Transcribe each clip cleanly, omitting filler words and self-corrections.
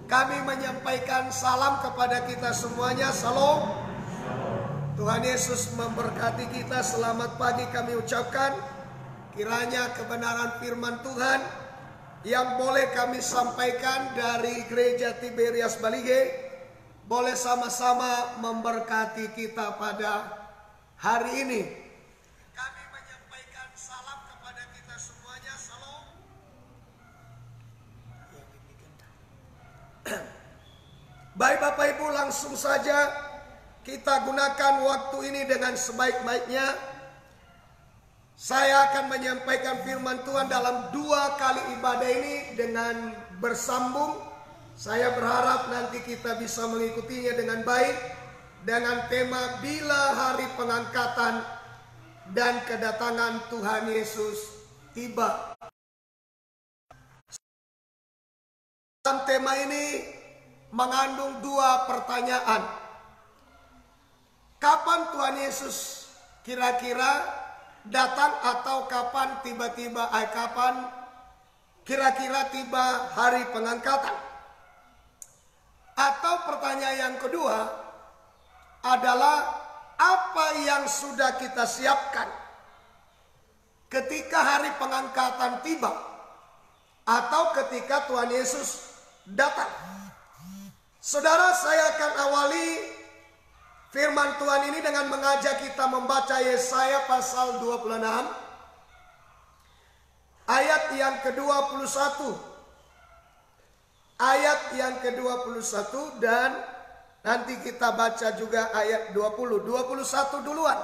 Kami menyampaikan salam kepada kita semuanya. Salam. Tuhan Yesus memberkati kita. Selamat pagi kami ucapkan. Kiranya kebenaran firman Tuhan yang boleh kami sampaikan dari Gereja Tiberias Balige boleh sama-sama memberkati kita pada hari ini. Kami menyampaikan salam kepada kita semuanya. Salam. Baik Bapak Ibu, langsung saja kita gunakan waktu ini dengan sebaik-baiknya. Saya akan menyampaikan firman Tuhan dalam 2 kali ibadah ini dengan bersambung. Saya berharap nanti kita bisa mengikutinya dengan baik, dengan tema bila hari pengangkatan dan kedatangan Tuhan Yesus tiba. Dalam tema ini mengandung 2 pertanyaan. Kapan Tuhan Yesus kira-kira datang, atau kapan tiba-tiba kapan kira-kira tiba hari pengangkatan? Atau pertanyaan yang kedua adalah apa yang sudah kita siapkan ketika hari pengangkatan tiba atau ketika Tuhan Yesus datang? Saudara, saya akan awali firman Tuhan ini dengan mengajak kita membaca Yesaya pasal 26 ayat yang ke-21. Ayat yang ke-21 dan nanti kita baca juga ayat 20. 21 duluan.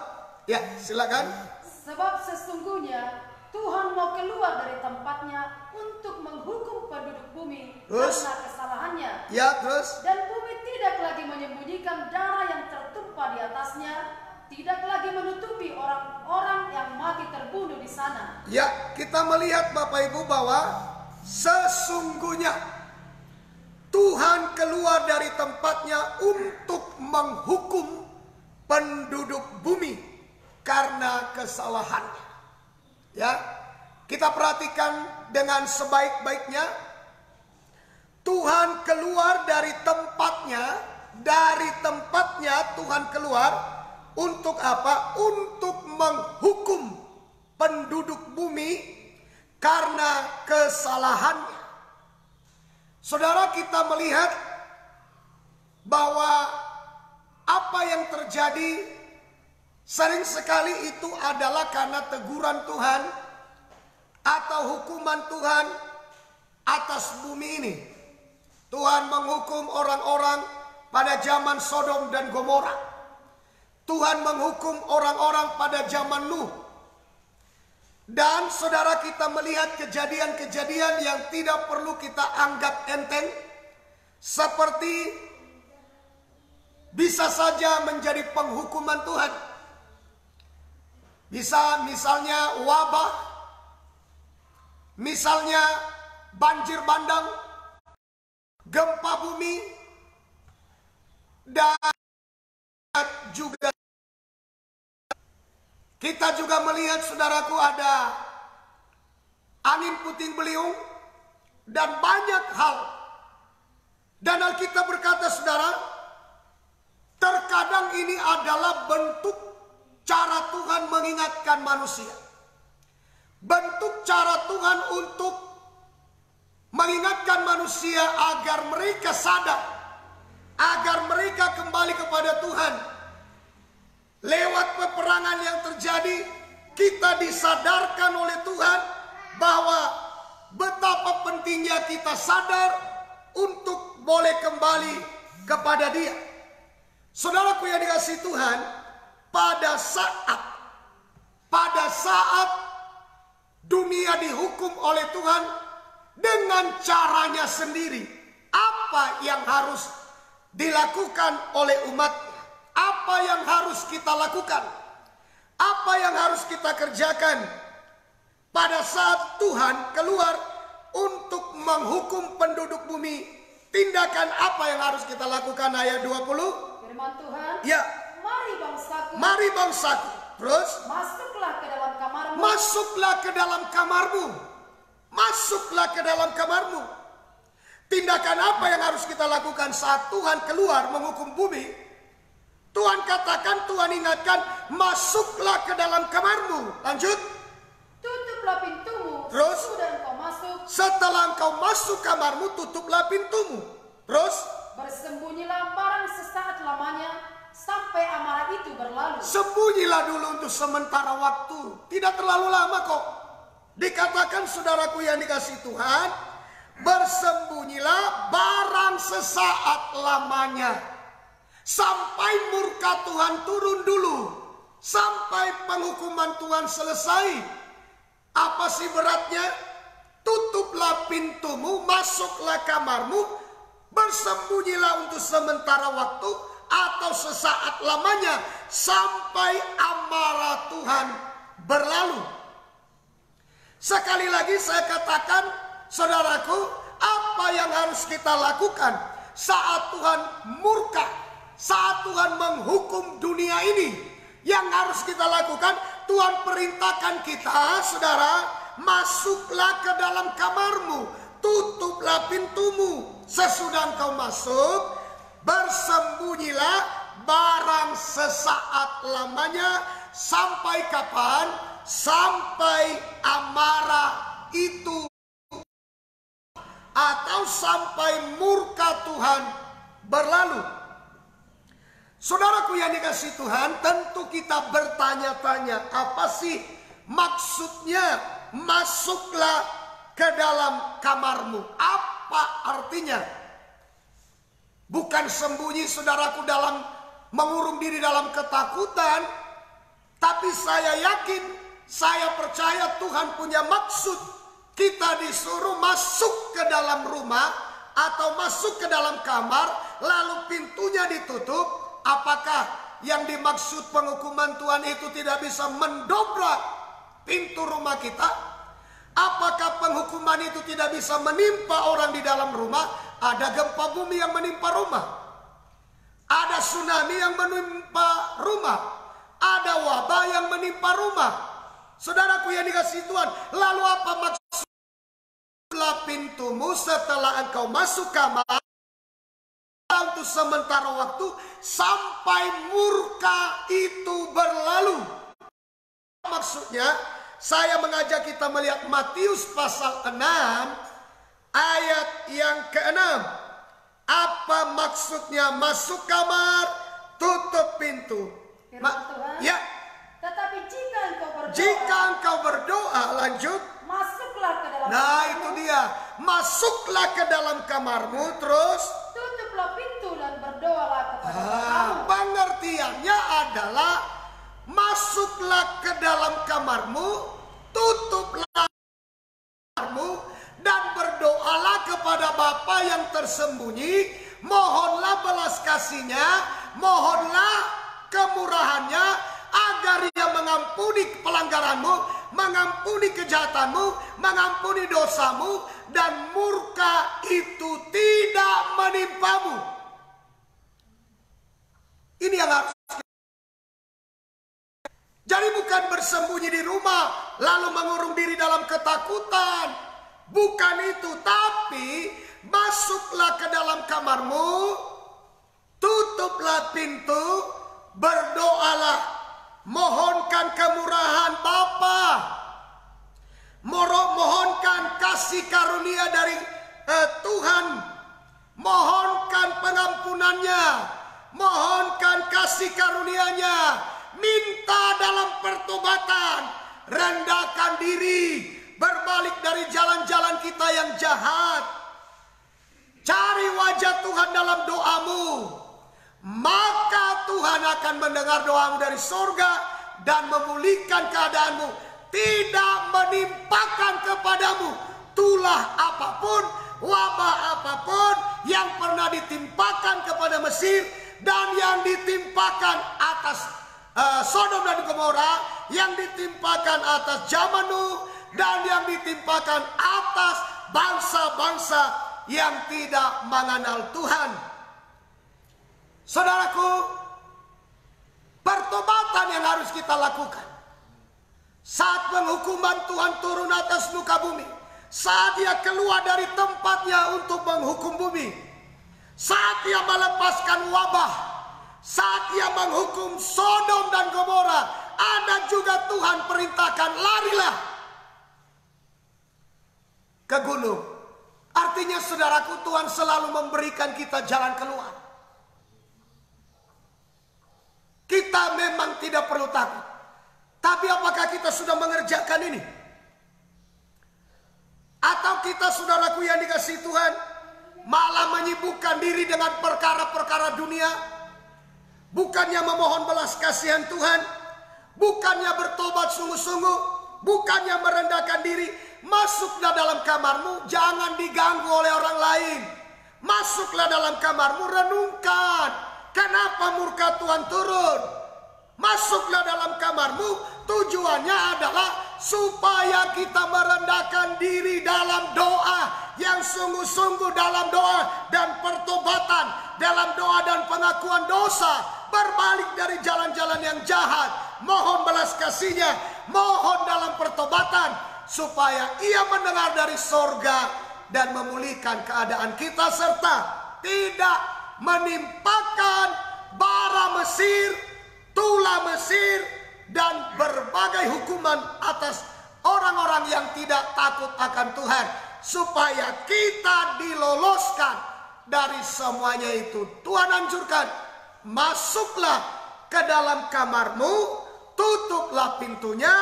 Ya, silakan. Sebab sesungguhnya Tuhan mau keluar dari tempatnya untuk menghukum penduduk bumi karena kesalahannya. Ya, terus. Dan bumi tidak lagi menyembunyikan darah yang tertumpah di atasnya, tidak lagi menutupi orang-orang yang mati terbunuh di sana. Ya, kita melihat Bapak Ibu bahwa sesungguhnya Tuhan keluar dari tempatnya untuk menghukum penduduk bumi karena kesalahannya. Ya, kita perhatikan dengan sebaik-baiknya. Tuhan keluar dari tempatnya. Tuhan keluar untuk apa? Untuk menghukum penduduk bumi karena kesalahannya. Saudara, kita melihat bahwa apa yang terjadi sering sekali itu adalah karena teguran Tuhan atau hukuman Tuhan atas bumi ini. Tuhan menghukum orang-orang pada zaman Sodom dan Gomora. Tuhan menghukum orang-orang pada zaman Nuh. Dan saudara, kita melihat kejadian-kejadian yang tidak perlu kita anggap enteng, seperti bisa saja menjadi penghukuman Tuhan. Bisa misalnya wabah, misalnya banjir bandang, gempa bumi, dan juga kita juga melihat, saudaraku, ada angin puting beliung dan banyak hal. Dan Alkitab berkata, saudara, terkadang ini adalah bentuk cara Tuhan mengingatkan manusia. Bentuk cara Tuhan untuk mengingatkan manusia agar mereka sadar, agar mereka kembali kepada Tuhan. Lewat peperangan yang terjadi, kita disadarkan oleh Tuhan bahwa betapa pentingnya kita sadar untuk boleh kembali kepada Dia. Saudaraku yang dikasihi Tuhan, pada saat dunia dihukum oleh Tuhan dengan caranya sendiri, apa yang harus dilakukan oleh umatnya? Apa yang harus kita lakukan? Apa yang harus kita kerjakan pada saat Tuhan keluar untuk menghukum penduduk bumi? Tindakan apa yang harus kita lakukan? Ayat 20. Firman Tuhan. Ya. Mari bangsaku. Terus. Masuklah ke dalam kamarmu. Masuklah ke dalam kamarmu. Tindakan apa yang harus kita lakukan saat Tuhan keluar menghukum bumi? Tuhan katakan, Tuhan ingatkan, masuklah ke dalam kamarmu. Lanjut. Tutuplah pintumu. Terus? Sesudah engkau masuk. Setelah engkau masuk kamarmu, tutuplah pintumu. Terus? Bersembunyilah barang sesaat lamanya sampai amarah itu berlalu. Sembunyilah dulu untuk sementara waktu. Tidak terlalu lama kok. Dikatakan saudaraku yang dikasih Tuhan, bersembunyilah barang sesaat lamanya. Sampai murka Tuhan turun dulu. Sampai penghukuman Tuhan selesai. Apa sih beratnya? Tutuplah pintumu, masuklah kamarmu, bersembunyilah untuk sementara waktu atau sesaat lamanya sampai amarah Tuhan berlalu. Sekali lagi saya katakan, saudaraku, apa yang harus kita lakukan saat Tuhan murka, saat Tuhan menghukum dunia ini? Yang harus kita lakukan, Tuhan perintahkan kita, saudara, masuklah ke dalam kamarmu, tutuplah pintumu. Sesudah engkau masuk, bersembunyilah barang sesaat lamanya. Sampai kapan? Sampai amarah itu atau sampai murka Tuhan berlalu. Saudaraku yang dikasih Tuhan, tentu kita bertanya-tanya, apa sih maksudnya masuklah ke dalam kamarmu? Apa artinya? Bukan sembunyi saudaraku dalam mengurung diri dalam ketakutan, tapi saya yakin, saya percaya Tuhan punya maksud. Kita disuruh masuk ke dalam rumah atau masuk ke dalam kamar, lalu pintunya ditutup. Apakah yang dimaksud penghukuman Tuhan itu tidak bisa mendobrak pintu rumah kita? Apakah penghukuman itu tidak bisa menimpa orang di dalam rumah? Ada gempa bumi yang menimpa rumah, ada tsunami yang menimpa rumah, ada wabah yang menimpa rumah. Saudaraku yang dikasihi Tuhan, lalu apa maksudnya pintumu setelah engkau masuk kamar untuk sementara waktu sampai murka itu berlalu? Maksudnya, saya mengajak kita melihat Matius pasal 6 ayat yang ke-6. Apa maksudnya masuk kamar, tutup pintu? Ya. Tetapi jika engkau berdoa, lanjut. Masuklah ke dalam Nah, kamarmu. itu dia. Masuklah ke dalam kamarmu, terus Tutuplah pintu dan berdoalah kepada Tuhan. pengertiannya adalah masuklah ke dalam kamarmu, tutuplah kamarmu, dan berdoalah kepada Bapa yang tersembunyi. Mohonlah belas kasihnya, mohonlah kemurahannya, agar Ia mengampuni pelanggaranmu, mengampuni kejahatanmu, mengampuni dosamu, dan murka itu tidak menimpamu. Ini yang harus. Jadi bukan bersembunyi di rumah lalu mengurung diri dalam ketakutan, bukan itu. Tapi masuklah ke dalam kamarmu, tutuplah pintu, berdoalah, mohonkan kemurahan Bapa, mohonkan kasih karunia dari Tuhan, mohonkan pengampunannya, mohonkan kasih karunia-Nya, minta dalam pertobatan, rendahkan diri, berbalik dari jalan-jalan kita yang jahat, cari wajah Tuhan dalam doamu, maka Tuhan akan mendengar doamu dari surga dan memulihkan keadaanmu, tidak menimpakan kepadamu tulah apapun, wabah apapun yang pernah ditimpakan kepada Mesir dan yang ditimpakan atas Sodom dan Gomora, yang ditimpakan atas zaman Nuh, dan yang ditimpakan atas bangsa-bangsa yang tidak mengenal Tuhan. Saudaraku, pertobatan yang harus kita lakukan saat penghukuman Tuhan turun atas muka bumi, saat dia keluar dari tempatnya untuk menghukum bumi, saat dia melepaskan wabah, saat dia menghukum Sodom dan Gomora, ada juga Tuhan perintahkan larilah ke gunung. Artinya saudaraku, Tuhan selalu memberikan kita jalan keluar. Kita memang tidak perlu takut. Tapi apakah kita sudah mengerjakan ini? Atau kita, saudaraku yang dikasihi Tuhan, malah menyibukkan diri dengan perkara-perkara dunia, bukannya memohon belas kasihan Tuhan, bukannya bertobat sungguh-sungguh, bukannya merendahkan diri. Masuklah dalam kamarmu, jangan diganggu oleh orang lain. Masuklah dalam kamarmu, renungkan kenapa murka Tuhan turun. Masuklah dalam kamarmu, tujuannya adalah supaya kita merendahkan diri dalam doa yang sungguh-sungguh, dalam doa dan pertobatan, dalam doa dan pengakuan dosa, berbalik dari jalan-jalan yang jahat, mohon belas kasihnya, mohon dalam pertobatan, supaya ia mendengar dari sorga dan memulihkan keadaan kita, serta tidak menimpakan bara Mesir, tula Mesir, dan berbagai hukuman atas orang-orang yang tidak takut akan Tuhan, supaya kita diloloskan dari semuanya itu. Tuhan anjurkan, masuklah ke dalam kamarmu, tutuplah pintunya,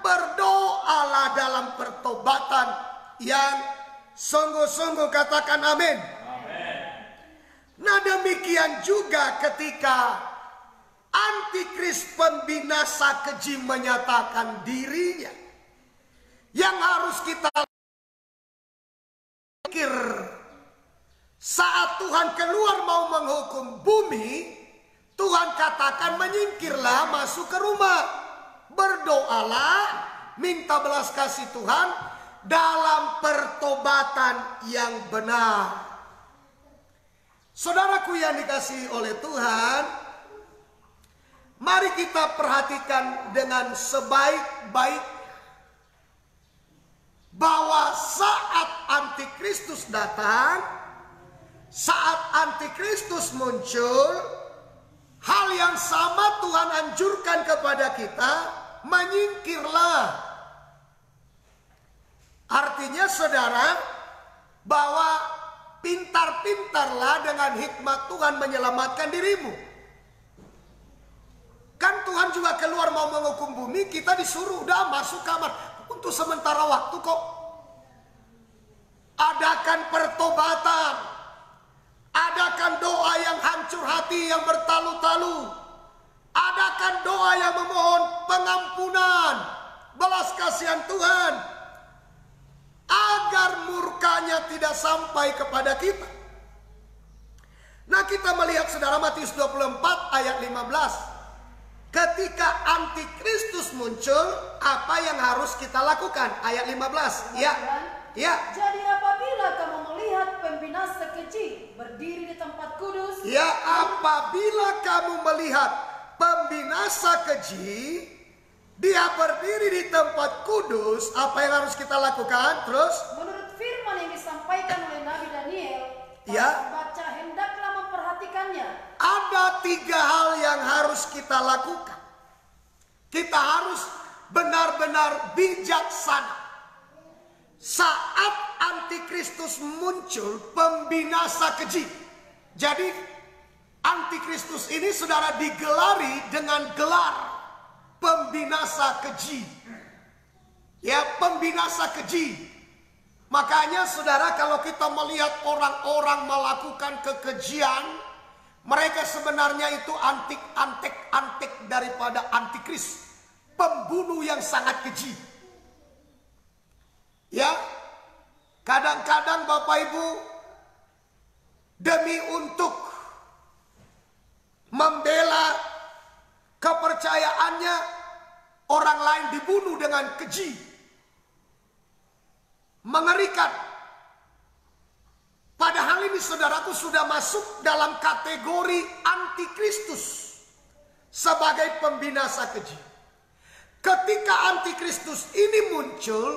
berdoalah dalam pertobatan yang sungguh-sungguh. Katakan amin. Nah, demikian juga ketika antikris pembinasa keji menyatakan dirinya, yang harus kita pikir saat Tuhan keluar mau menghukum bumi, Tuhan katakan menyingkirlah, masuk ke rumah, berdoalah, minta belas kasih Tuhan dalam pertobatan yang benar. Saudaraku yang dikasihi oleh Tuhan, mari kita perhatikan dengan sebaik-baik bahwa saat antikristus datang, saat antikristus muncul, hal yang sama Tuhan anjurkan kepada kita, menyingkirlah. Artinya saudara, bahwa pintar-pintarlah dengan hikmat Tuhan menyelamatkan dirimu. Kan Tuhan juga keluar mau menghukum bumi, kita disuruh udah masuk kamar untuk sementara waktu kok. Adakan pertobatan, adakan doa yang hancur hati, yang bertalu-talu, adakan doa yang memohon pengampunan, belas kasihan Tuhan, agar murkanya tidak sampai kepada kita. Nah, kita melihat saudara Matius 24 ayat 15. Ketika antikristus muncul, apa yang harus kita lakukan? Ayat 15. Ya. Ya. Jadi apabila kamu melihat pembinasa keji berdiri di tempat kudus. Ya, apabila kamu melihat pembinasa keji, dia berdiri di tempat kudus, apa yang harus kita lakukan? Terus? Menurut firman yang disampaikan oleh Nabi Daniel, ya, baca hendaklah memperhatikannya. Ada 3 hal yang harus kita lakukan. Kita harus benar-benar bijaksana. Saat antikristus muncul, pembinasa keji. Jadi antikristus ini saudara digelari dengan gelar pembinasa keji. Ya, pembinasa keji. Makanya saudara, kalau kita melihat orang-orang melakukan kekejian, mereka sebenarnya itu antek daripada antikris, pembunuh yang sangat keji. Ya, kadang-kadang Bapak Ibu, demi untuk membela kepercayaannya, orang lain dibunuh dengan keji. Mengerikan. Padahal ini saudaraku sudah masuk dalam kategori antikristus sebagai pembinasa keji. Ketika antikristus ini muncul,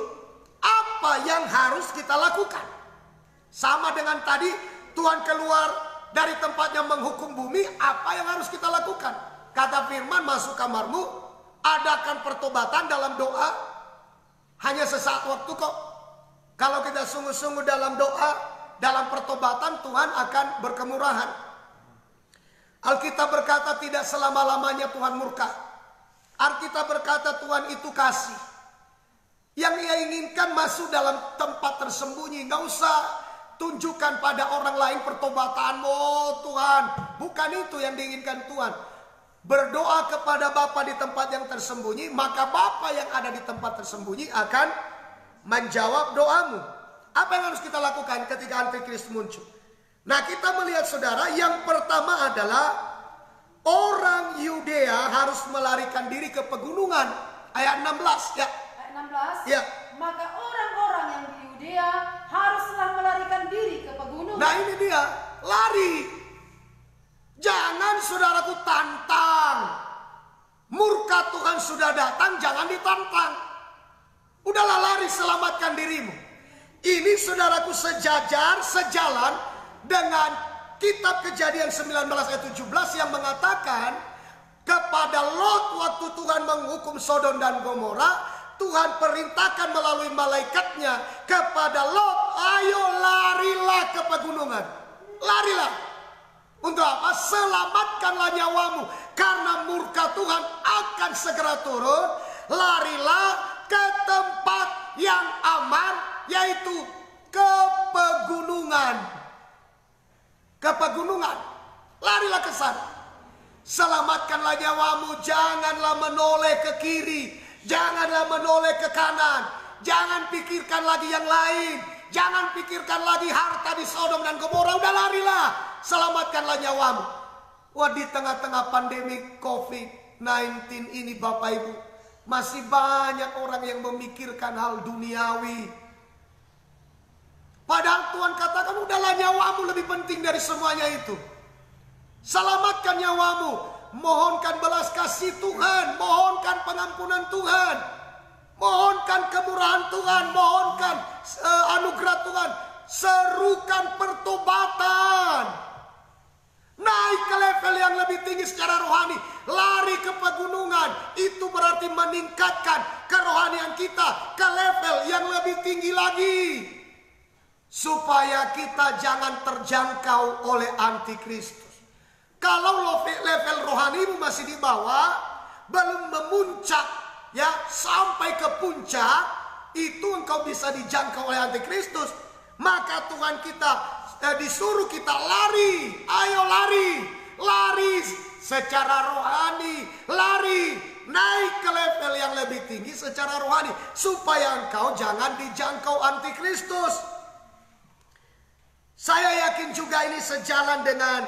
apa apa yang harus kita lakukan? Sama dengan tadi Tuhan keluar dari tempatnya menghukum bumi, apa yang harus kita lakukan? Kata firman, masuk kamarmu, adakan pertobatan dalam doa. Hanya sesaat waktu kok. Kalau kita sungguh-sungguh dalam doa, dalam pertobatan, Tuhan akan berkemurahan. Alkitab berkata tidak selama-lamanya Tuhan murka. Alkitab berkata Tuhan itu kasih. Yang Ia inginkan masuk dalam tempat tersembunyi. Gak usah tunjukkan pada orang lain pertobatanmu, oh Tuhan. Bukan itu yang diinginkan Tuhan. Berdoa kepada Bapa di tempat yang tersembunyi, maka Bapa yang ada di tempat tersembunyi akan menjawab doamu. Apa yang harus kita lakukan ketika Antikristus muncul? Nah, kita melihat saudara, yang pertama adalah orang Yudea harus melarikan diri ke pegunungan. Ayat 16 ya. Ayat 16. Ya. Maka orang-orang yang di Yudea haruslah melarikan diri ke pegunungan. Nah, ini dia, lari. Jangan saudaraku tantang. Murka Tuhan sudah datang, jangan ditantang. Udahlah, lari, selamatkan dirimu. Ini saudaraku sejajar, sejalan dengan kitab Kejadian 19 ayat 17 yang mengatakan kepada Lot waktu Tuhan menghukum Sodom dan Gomora, Tuhan perintahkan melalui malaikatnya kepada Lot, ayo larilah ke pegunungan. Larilah. Untuk apa? Selamatkanlah nyawamu. Karena murka Tuhan akan segera turun. Larilah ke tempat yang aman, yaitu ke pegunungan. Ke pegunungan. Larilah ke sana. Selamatkanlah nyawamu. Janganlah menoleh ke kiri. Janganlah menoleh ke kanan. Jangan pikirkan lagi yang lain. Jangan pikirkan lagi harta di Sodom dan Gomora. Udah larilah. Selamatkanlah nyawamu. Wah, di tengah-tengah pandemi COVID-19 ini Bapak Ibu, masih banyak orang yang memikirkan hal duniawi. Padahal Tuhan katakan udahlah, nyawamu lebih penting dari semuanya itu. Selamatkan nyawamu. Mohonkan belas kasih Tuhan. Mohonkan pengampunan Tuhan. Mohonkan kemurahan Tuhan. Mohonkan anugerah Tuhan. Serukan pertobatan. Naik ke level yang lebih tinggi secara rohani. Lari ke pegunungan. Itu berarti meningkatkan kerohanian kita ke level yang lebih tinggi lagi. Supaya kita jangan terjangkau oleh antikristus. Kalau level rohanimu masih di bawah, belum memuncak ya sampai ke puncak, itu engkau bisa dijangkau oleh antikristus. Maka Tuhan kita disuruh kita lari. Ayo lari. Lari secara rohani. Lari. Naik ke level yang lebih tinggi secara rohani. Supaya engkau jangan dijangkau antikristus. Saya yakin juga ini sejalan dengan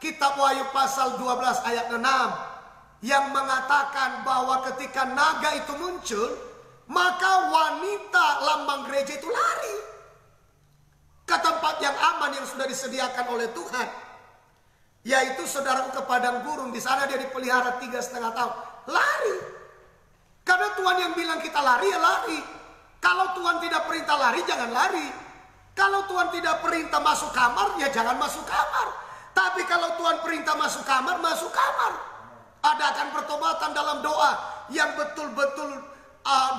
kitab Wahyu pasal 12 ayat 6. Yang mengatakan bahwa ketika naga itu muncul, maka wanita lambang gereja itu lari ke tempat yang aman yang sudah disediakan oleh Tuhan, yaitu saudaraku ke padang gurun. Di sana dia dipelihara 3,5 tahun. Lari. Karena Tuhan yang bilang kita lari, ya lari. Kalau Tuhan tidak perintah lari, jangan lari. Kalau Tuhan tidak perintah masuk kamar, ya jangan masuk kamar. Tapi kalau Tuhan perintah masuk kamar, masuk kamar. Adakan pertobatan dalam doa yang betul-betul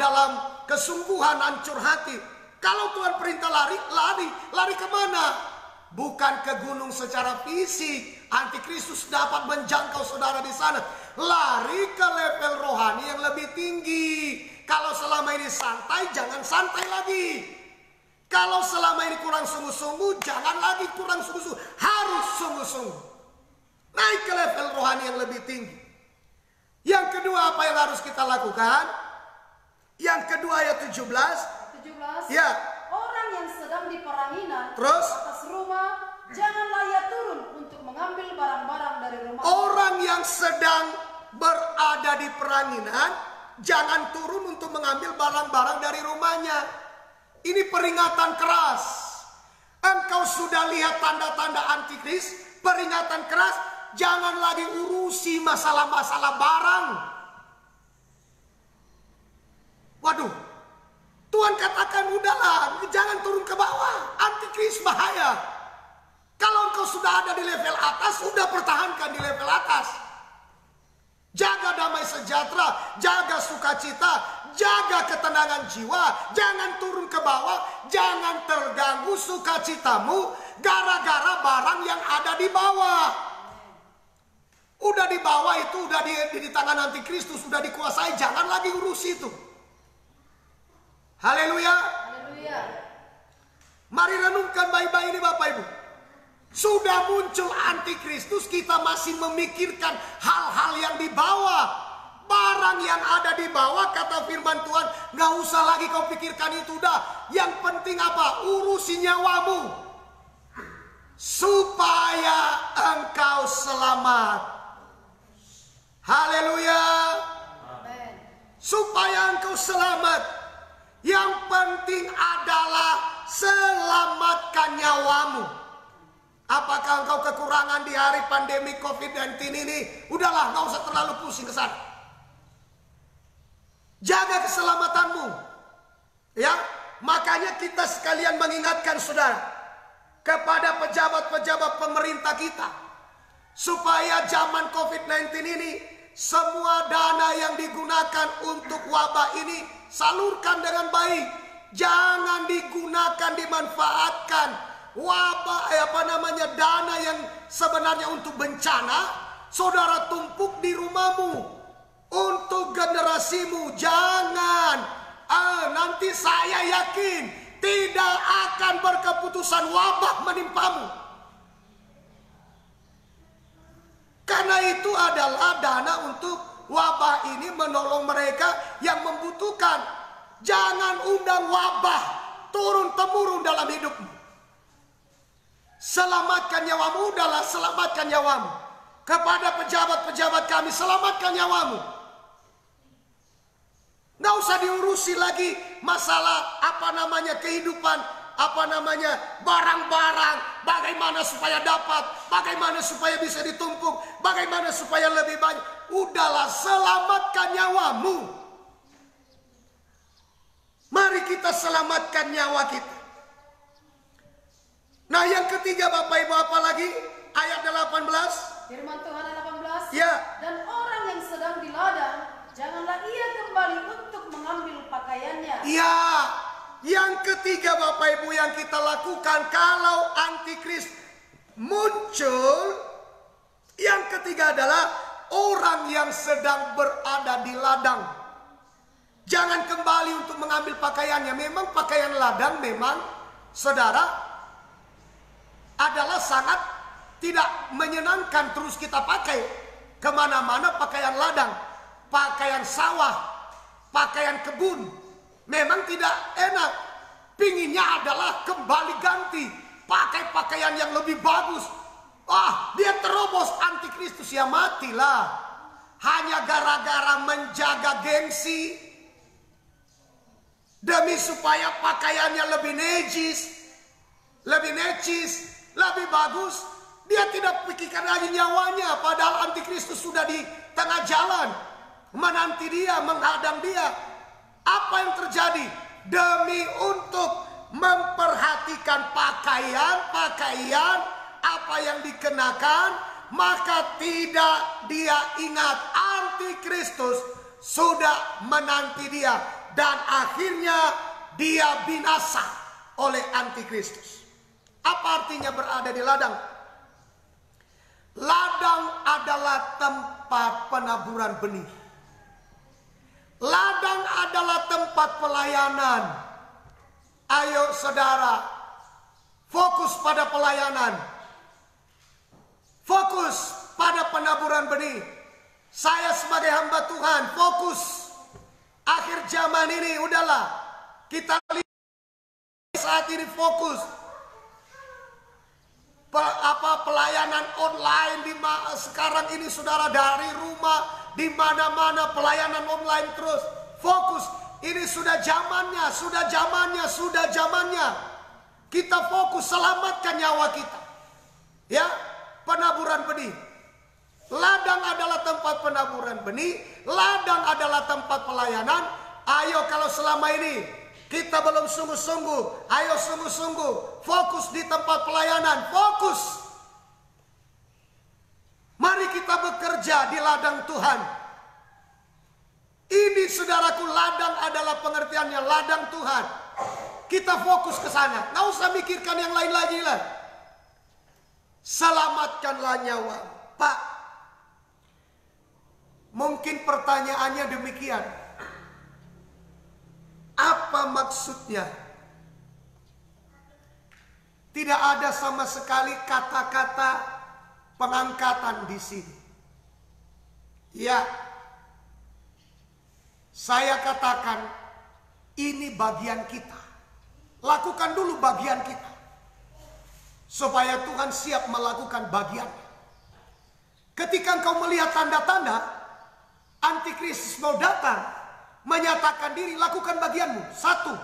dalam kesungguhan, hancur hati. Kalau Tuhan perintah lari, lari. Lari kemana? Bukan ke gunung secara fisik. Antikristus dapat menjangkau saudara di sana. Lari ke level rohani yang lebih tinggi. Kalau selama ini santai, jangan santai lagi. Kalau selama ini kurang sungguh-sungguh, jangan lagi kurang sungguh-sungguh. Harus sungguh-sungguh. Naik ke level rohani yang lebih tinggi. Yang kedua, apa yang harus kita lakukan? Yang kedua ayat 17. Ya. Orang yang sedang di peranginan Terus? atas rumah, janganlah ia turun untuk mengambil barang-barang dari rumah. Orang yang sedang berada di peranginan, jangan turun untuk mengambil barang-barang dari rumahnya. Ini peringatan keras. Engkau sudah lihat tanda-tanda antikris, peringatan keras. Jangan lagi urusi masalah-masalah barang. Waduh, Tuhan katakan udahlah, jangan turun ke bawah. Antikris bahaya. Kalau engkau sudah ada di level atas, sudah pertahankan di level atas. Jaga damai sejahtera, jaga sukacita, jaga ketenangan jiwa. Jangan turun ke bawah, jangan terganggu sukacitamu gara-gara barang yang ada di bawah. Udah di bawah itu, udah di tangan antikristus, sudah dikuasai, jangan lagi urus itu. Haleluya. Haleluya. Mari renungkan baik-baik ini Bapak Ibu. Sudah muncul antikristus, kita masih memikirkan hal-hal yang di bawah. Barang yang ada di bawah, kata firman Tuhan, gak usah lagi kau pikirkan itu dah. Yang penting apa? Urusi nyawamu, supaya engkau selamat. Haleluya. Amen. Supaya engkau selamat. Yang penting adalah selamatkan nyawamu. Apakah engkau kekurangan di hari pandemi COVID-19 ini? Udahlah, gak usah terlalu pusing ke sana. Jaga keselamatanmu. Ya, makanya kita sekalian mengingatkan saudara kepada pejabat-pejabat pemerintah kita, supaya zaman COVID-19 ini semua dana yang digunakan untuk wabah ini salurkan dengan baik. Jangan digunakan, dimanfaatkan dana yang sebenarnya untuk bencana, saudara tumpuk di rumahmu. Untuk generasimu jangan. Nanti saya yakin tidak akan berkeputusan wabah menimpamu. Karena itu adalah dana untuk wabah ini, menolong mereka yang membutuhkan. Jangan undang wabah turun-temurun dalam hidupmu. Selamatkan nyawamu, udahlah selamatkan nyawamu. Kepada pejabat-pejabat kami, selamatkan nyawamu. Nggak usah diurusi lagi masalah kehidupan, barang-barang, bagaimana supaya dapat, bagaimana supaya bisa ditumpuk, bagaimana supaya lebih banyak. Udahlah, selamatkan nyawamu. Mari kita selamatkan nyawa kita. Nah, yang ketiga Bapak Ibu, apa lagi? Ayat 18. Firman Tuhan ayat 18. Ya. Dan orang yang sedang di ladang, janganlah ia kembali untuk mengambil pakaiannya. Ya, yang ketiga Bapak Ibu yang kita lakukan kalau antikris muncul, yang ketiga adalah orang yang sedang berada di ladang. Jangan kembali untuk mengambil pakaiannya. Memang pakaian ladang memang, saudara, adalah sangat tidak menyenangkan terus kita pakai kemana-mana. Pakaian ladang, pakaian sawah, pakaian kebun, memang tidak enak. Pinginnya adalah kembali ganti, pakai pakaian yang lebih bagus. Dia terobos antikristus, ya matilah. Hanya gara-gara menjaga gengsi, demi supaya pakaiannya lebih necis, lebih bagus. Dia tidak pikirkan lagi nyawanya, padahal antikristus sudah di tengah jalan, menanti dia, menghadang dia. Apa yang terjadi? Demi untuk memperhatikan pakaian apa yang dikenakan, maka tidak dia ingat antikristus sudah menanti dia, dan akhirnya dia binasa oleh antikristus. Apa artinya berada di ladang? Ladang adalah tempat penaburan benih. Ladang adalah tempat pelayanan. Ayo saudara, fokus pada pelayanan. Fokus pada penaburan benih. Saya sebagai hamba Tuhan fokus. Akhir zaman ini udahlah, kita lihat saat ini fokus. Pelayanan online sekarang ini saudara, dari rumah, di mana-mana pelayanan online terus. Fokus, ini sudah zamannya. Kita fokus selamatkan nyawa kita. Ya, penaburan benih. Ladang adalah tempat penaburan benih, ladang adalah tempat pelayanan. Ayo, kalau selama ini kita belum sungguh-sungguh. Ayo sungguh-sungguh. Fokus di tempat pelayanan. Fokus. Mari kita bekerja di ladang Tuhan. Ini saudaraku, ladang adalah pengertiannya ladang Tuhan. Kita fokus ke sana. Nggak usah mikirkan yang lain lagi lah. Selamatkanlah nyawa. Pak, mungkin pertanyaannya demikian. Apa maksudnya? Tidak ada sama sekali kata-kata pengangkatan di sini. Ya, saya katakan ini bagian kita. Lakukan dulu bagian kita, supaya Tuhan siap melakukan bagian. Ketika engkau melihat tanda-tanda antikristus mau datang, menyatakan diri, lakukan bagianmu. 1.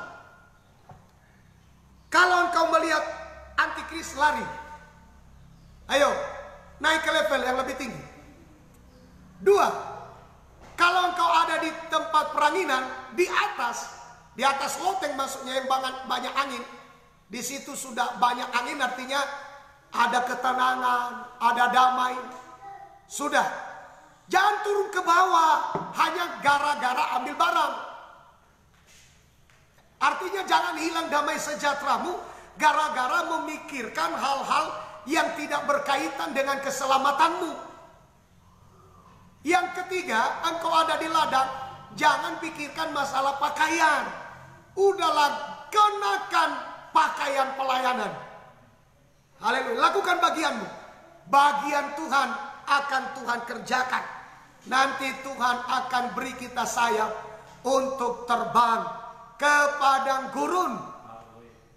Kalau engkau melihat antikristus lari, ayo naik ke level yang lebih tinggi. 2. Kalau engkau ada di tempat peranginan, di atas loteng maksudnya yang banyak angin, di situ sudah banyak angin, artinya ada ketenangan, ada damai. Sudah, jangan turun ke bawah hanya gara-gara ambil barang. Artinya jangan hilang damai sejahteramu gara-gara memikirkan hal-hal yang tidak berkaitan dengan keselamatanmu. Yang ketiga, engkau ada di ladang, jangan pikirkan masalah pakaian. Udahlah, kenakan pakaian pelayanan. Haleluya, lakukan bagianmu. Bagian Tuhan akan Tuhan kerjakan. Nanti Tuhan akan beri kita sayap untuk terbang ke padang gurun,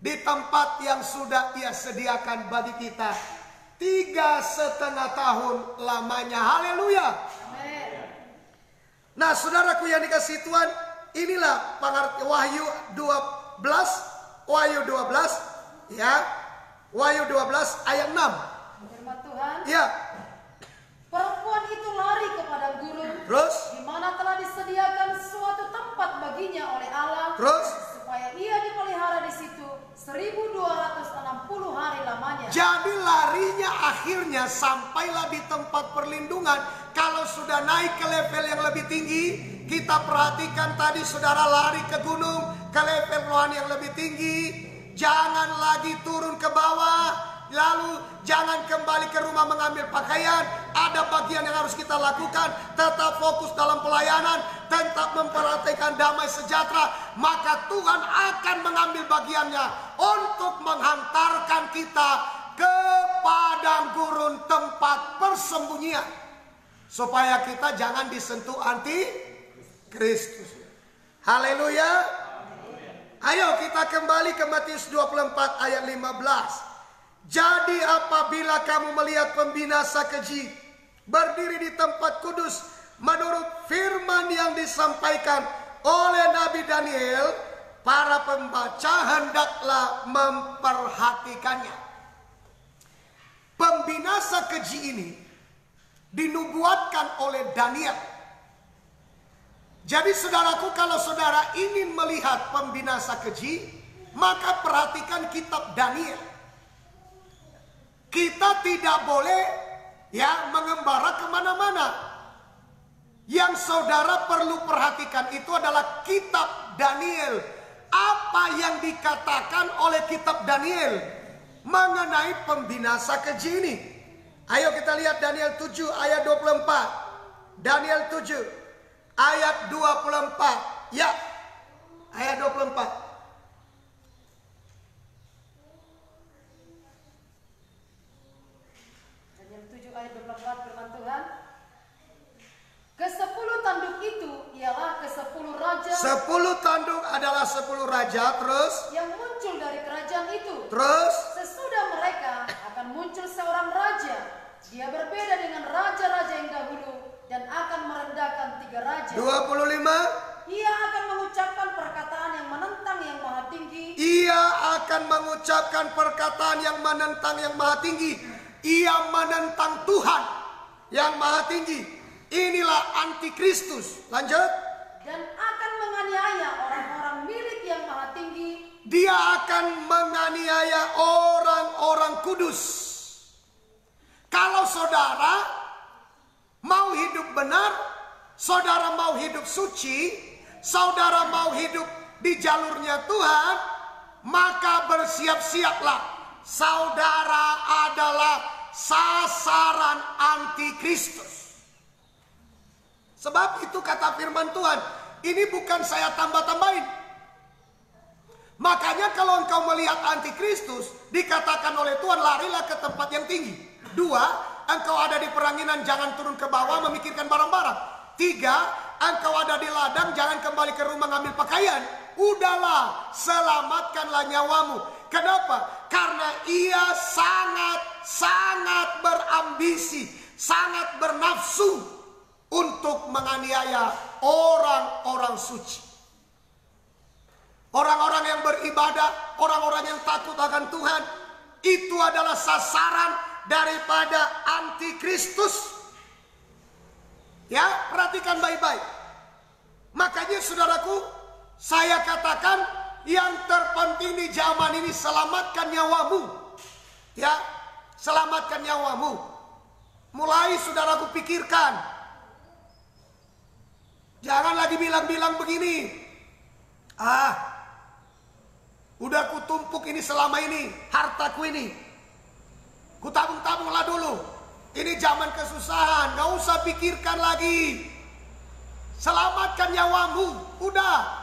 di tempat yang sudah Ia sediakan bagi kita 3,5 tahun lamanya. Haleluya. Nah, saudaraku yang dikasihi Tuhan, inilah pengertian Wahyu 12 ya. Wahyu 12 ayat 6. Firman Tuhan. Ya. Perempuan itu lari ke padang gurun, Terus? di mana telah disediakan suatu tempat baginya oleh Allah. Terus? Supaya ia dipelihara di situ 1260 hari lamanya. Jadi larinya akhirnya sampailah di tempat perlindungan. Kalau sudah naik ke level yang lebih tinggi, kita perhatikan tadi saudara lari ke gunung, ke level rohani yang lebih tinggi. Jangan lagi turun ke bawah. Lalu jangan kembali ke rumah mengambil pakaian. Ada bagian yang harus kita lakukan. Tetap fokus dalam pelayanan, tetap memperhatikan damai sejahtera. Maka Tuhan akan mengambil bagiannya untuk menghantarkan kita ke padang gurun, tempat persembunyian, supaya kita jangan disentuh anti Kristus. Haleluya. Ayo kita kembali ke Matius 24 ayat 15. Jadi apabila kamu melihat pembinasa keji berdiri di tempat kudus menurut firman yang disampaikan oleh Nabi Daniel, para pembaca hendaklah memperhatikannya. Pembinasa keji ini dinubuatkan oleh Daniel. Jadi saudaraku, kalau saudara ingin melihat pembinasa keji, maka perhatikan kitab Daniel. Kita tidak boleh mengembara kemana-mana. Yang saudara perlu perhatikan itu adalah kitab Daniel. Apa yang dikatakan oleh kitab Daniel mengenai pembinasa keji ini. Ayo kita lihat Daniel 7 ayat 24. Daniel 7 ayat 24. Ya, ayat 24. Ayat 24 firman Tuhan. Ke-10 tanduk itu ialah ke-10 raja. 10 tanduk adalah 10 raja. Terus? Yang muncul dari kerajaan itu. Terus? Sesudah mereka akan muncul seorang raja. Dia berbeda dengan raja-raja yang dahulu dan akan merendahkan 3 raja. 25. Ia akan mengucapkan perkataan yang menentang yang maha tinggi. Ia akan mengucapkan perkataan yang menentang yang maha tinggi. Ia menentang Tuhan yang maha tinggi. Inilah antikristus. Lanjut. Dan akan menganiaya orang-orang milik yang maha tinggi dia akan menganiaya orang-orang kudus. Kalau saudara mau hidup benar, saudara mau hidup suci, saudara mau hidup di jalurnya Tuhan, maka bersiap-siaplah. Saudara adalah sasaran antikristus. Sebab itu kata firman Tuhan, ini bukan saya tambah-tambahin. Makanya kalau engkau melihat antikristus, dikatakan oleh Tuhan, larilah ke tempat yang tinggi. 2, engkau ada di peranginan, jangan turun ke bawah memikirkan barang-barang. 3, engkau ada di ladang, jangan kembali ke rumah ngambil pakaian. Udahlah, selamatkanlah nyawamu. Kenapa? Karena ia sangat berambisi, sangat bernafsu untuk menganiaya orang-orang suci. Orang-orang yang beribadah, orang-orang yang takut akan Tuhan, itu adalah sasaran daripada antikristus. Ya, perhatikan baik-baik. Makanya saudaraku, saya katakan yang terpenting di zaman ini selamatkan nyawamu. Ya, selamatkan nyawamu. Mulai saudaraku pikirkan. Jangan lagi bilang-bilang begini. Udah kutumpuk ini selama ini, hartaku ini. Kutabung-tabunglah dulu. Ini zaman kesusahan, gak usah pikirkan lagi. Selamatkan nyawamu. Udah.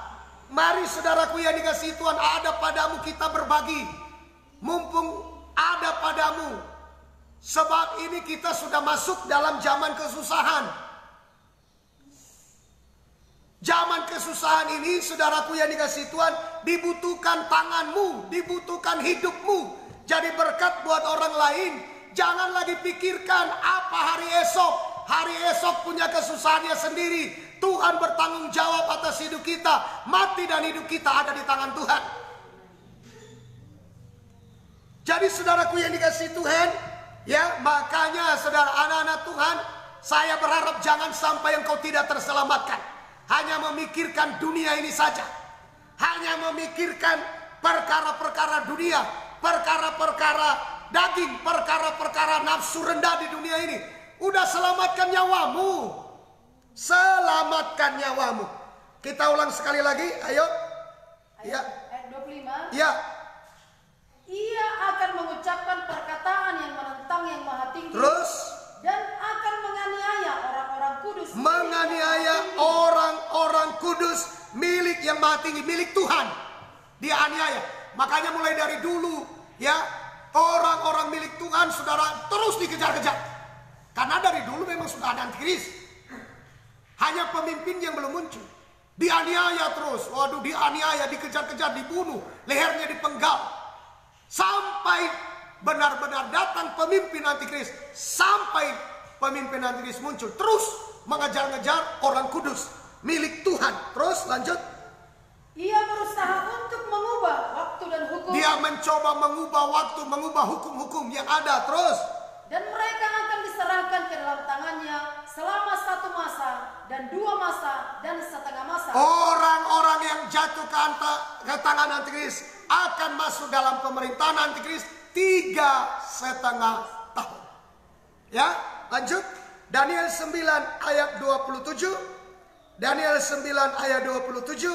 Mari saudaraku yang dikasihi Tuhan, ada padamu kita berbagi. Mumpung ada padamu. Sebab ini kita sudah masuk dalam zaman kesusahan. Zaman kesusahan ini, saudaraku yang dikasihi Tuhan, dibutuhkan tanganmu, dibutuhkan hidupmu. Jadi berkat buat orang lain. Jangan lagi pikirkan apa hari esok. Hari esok punya kesusahannya sendiri. Tuhan bertanggung jawab atas hidup kita. Mati dan hidup kita ada di tangan Tuhan. Jadi saudaraku yang dikasihi Tuhan, ya, makanya saudara anak-anak Tuhan, saya berharap jangan sampai engkau tidak terselamatkan. Hanya memikirkan dunia ini saja. Hanya memikirkan perkara-perkara dunia. Perkara-perkara daging. Perkara-perkara nafsu rendah di dunia ini. Udah selamatkan nyawamu. Selamatkan nyawamu. Kita ulang sekali lagi. Ayo. Ya. Ayat 25. Ya. Ia akan mengucapkan perkataan yang menentang yang maha tinggi. Terus. Dan akan menganiaya orang-orang kudus. Menganiaya orang-orang kudus milik yang maha tinggi, milik Tuhan. Dia aniaya. Makanya mulai dari dulu, ya, orang-orang milik Tuhan, saudara, terus dikejar-kejar. Karena dari dulu memang sudah ada antikris. Hanya pemimpin yang belum muncul. Dianiaya terus. Waduh, dianiaya, dikejar-kejar, dibunuh, lehernya dipenggal. Sampai benar-benar datang pemimpin antikris. Sampai pemimpin antikris muncul. Terus mengejar-ngejar orang kudus milik Tuhan. Terus lanjut. Ia berusaha untuk mengubah waktu dan hukum. Dia mencoba mengubah waktu, mengubah hukum-hukum yang ada. Terus. Dan mereka akan diserahkan ke dalam tangannya selama 1 masa dan 2 masa dan setengah masa. Orang-Orang yang jatuh ke tangan antikris akan masuk dalam pemerintahan antikris 3,5 tahun. Ya, lanjut. Daniel 9 ayat 27. Daniel 9 ayat 27.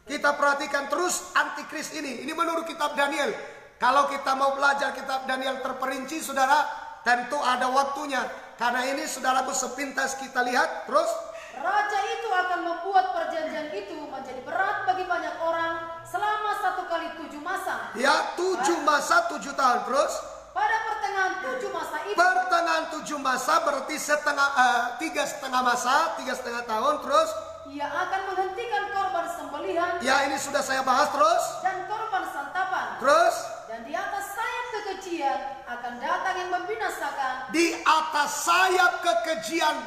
Kita perhatikan terus antikris ini. Ini menurut kitab Daniel. Kalau kita mau belajar kitab Daniel terperinci, saudara, tentu ada waktunya. Karena ini saudaraku sepintas kita lihat. Terus. Raja itu akan membuat perjanjian itu menjadi berat bagi banyak orang selama 1 kali 7 masa. Ya, 7 masa 7 tahun. Terus. Pada pertengahan 7 masa itu. Pertengahan 7 masa berarti 3,5 masa, 3,5 tahun. Terus. Ia akan menghentikan korban sembelihan. Ya, ini sudah saya bahas. Terus. Dan korban santapan. Terus. Dan di atas sayap kekejian akan datang yang membinasakan. Di atas sayap kekejian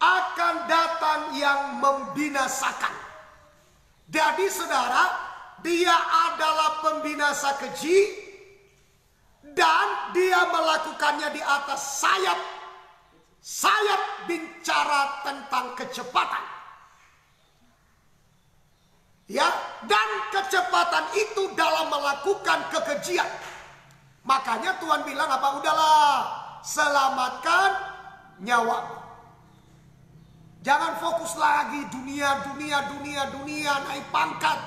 akan datang yang membinasakan. Jadi saudara, dia adalah pembinasa keji dan dia melakukannya di atas sayap. Sayap bicara tentang kecepatan. Ya, dan kecepatan itu dalam melakukan kekejian. Makanya Tuhan bilang apa? Udahlah, selamatkan nyawa. Jangan fokus lagi dunia, naik pangkat,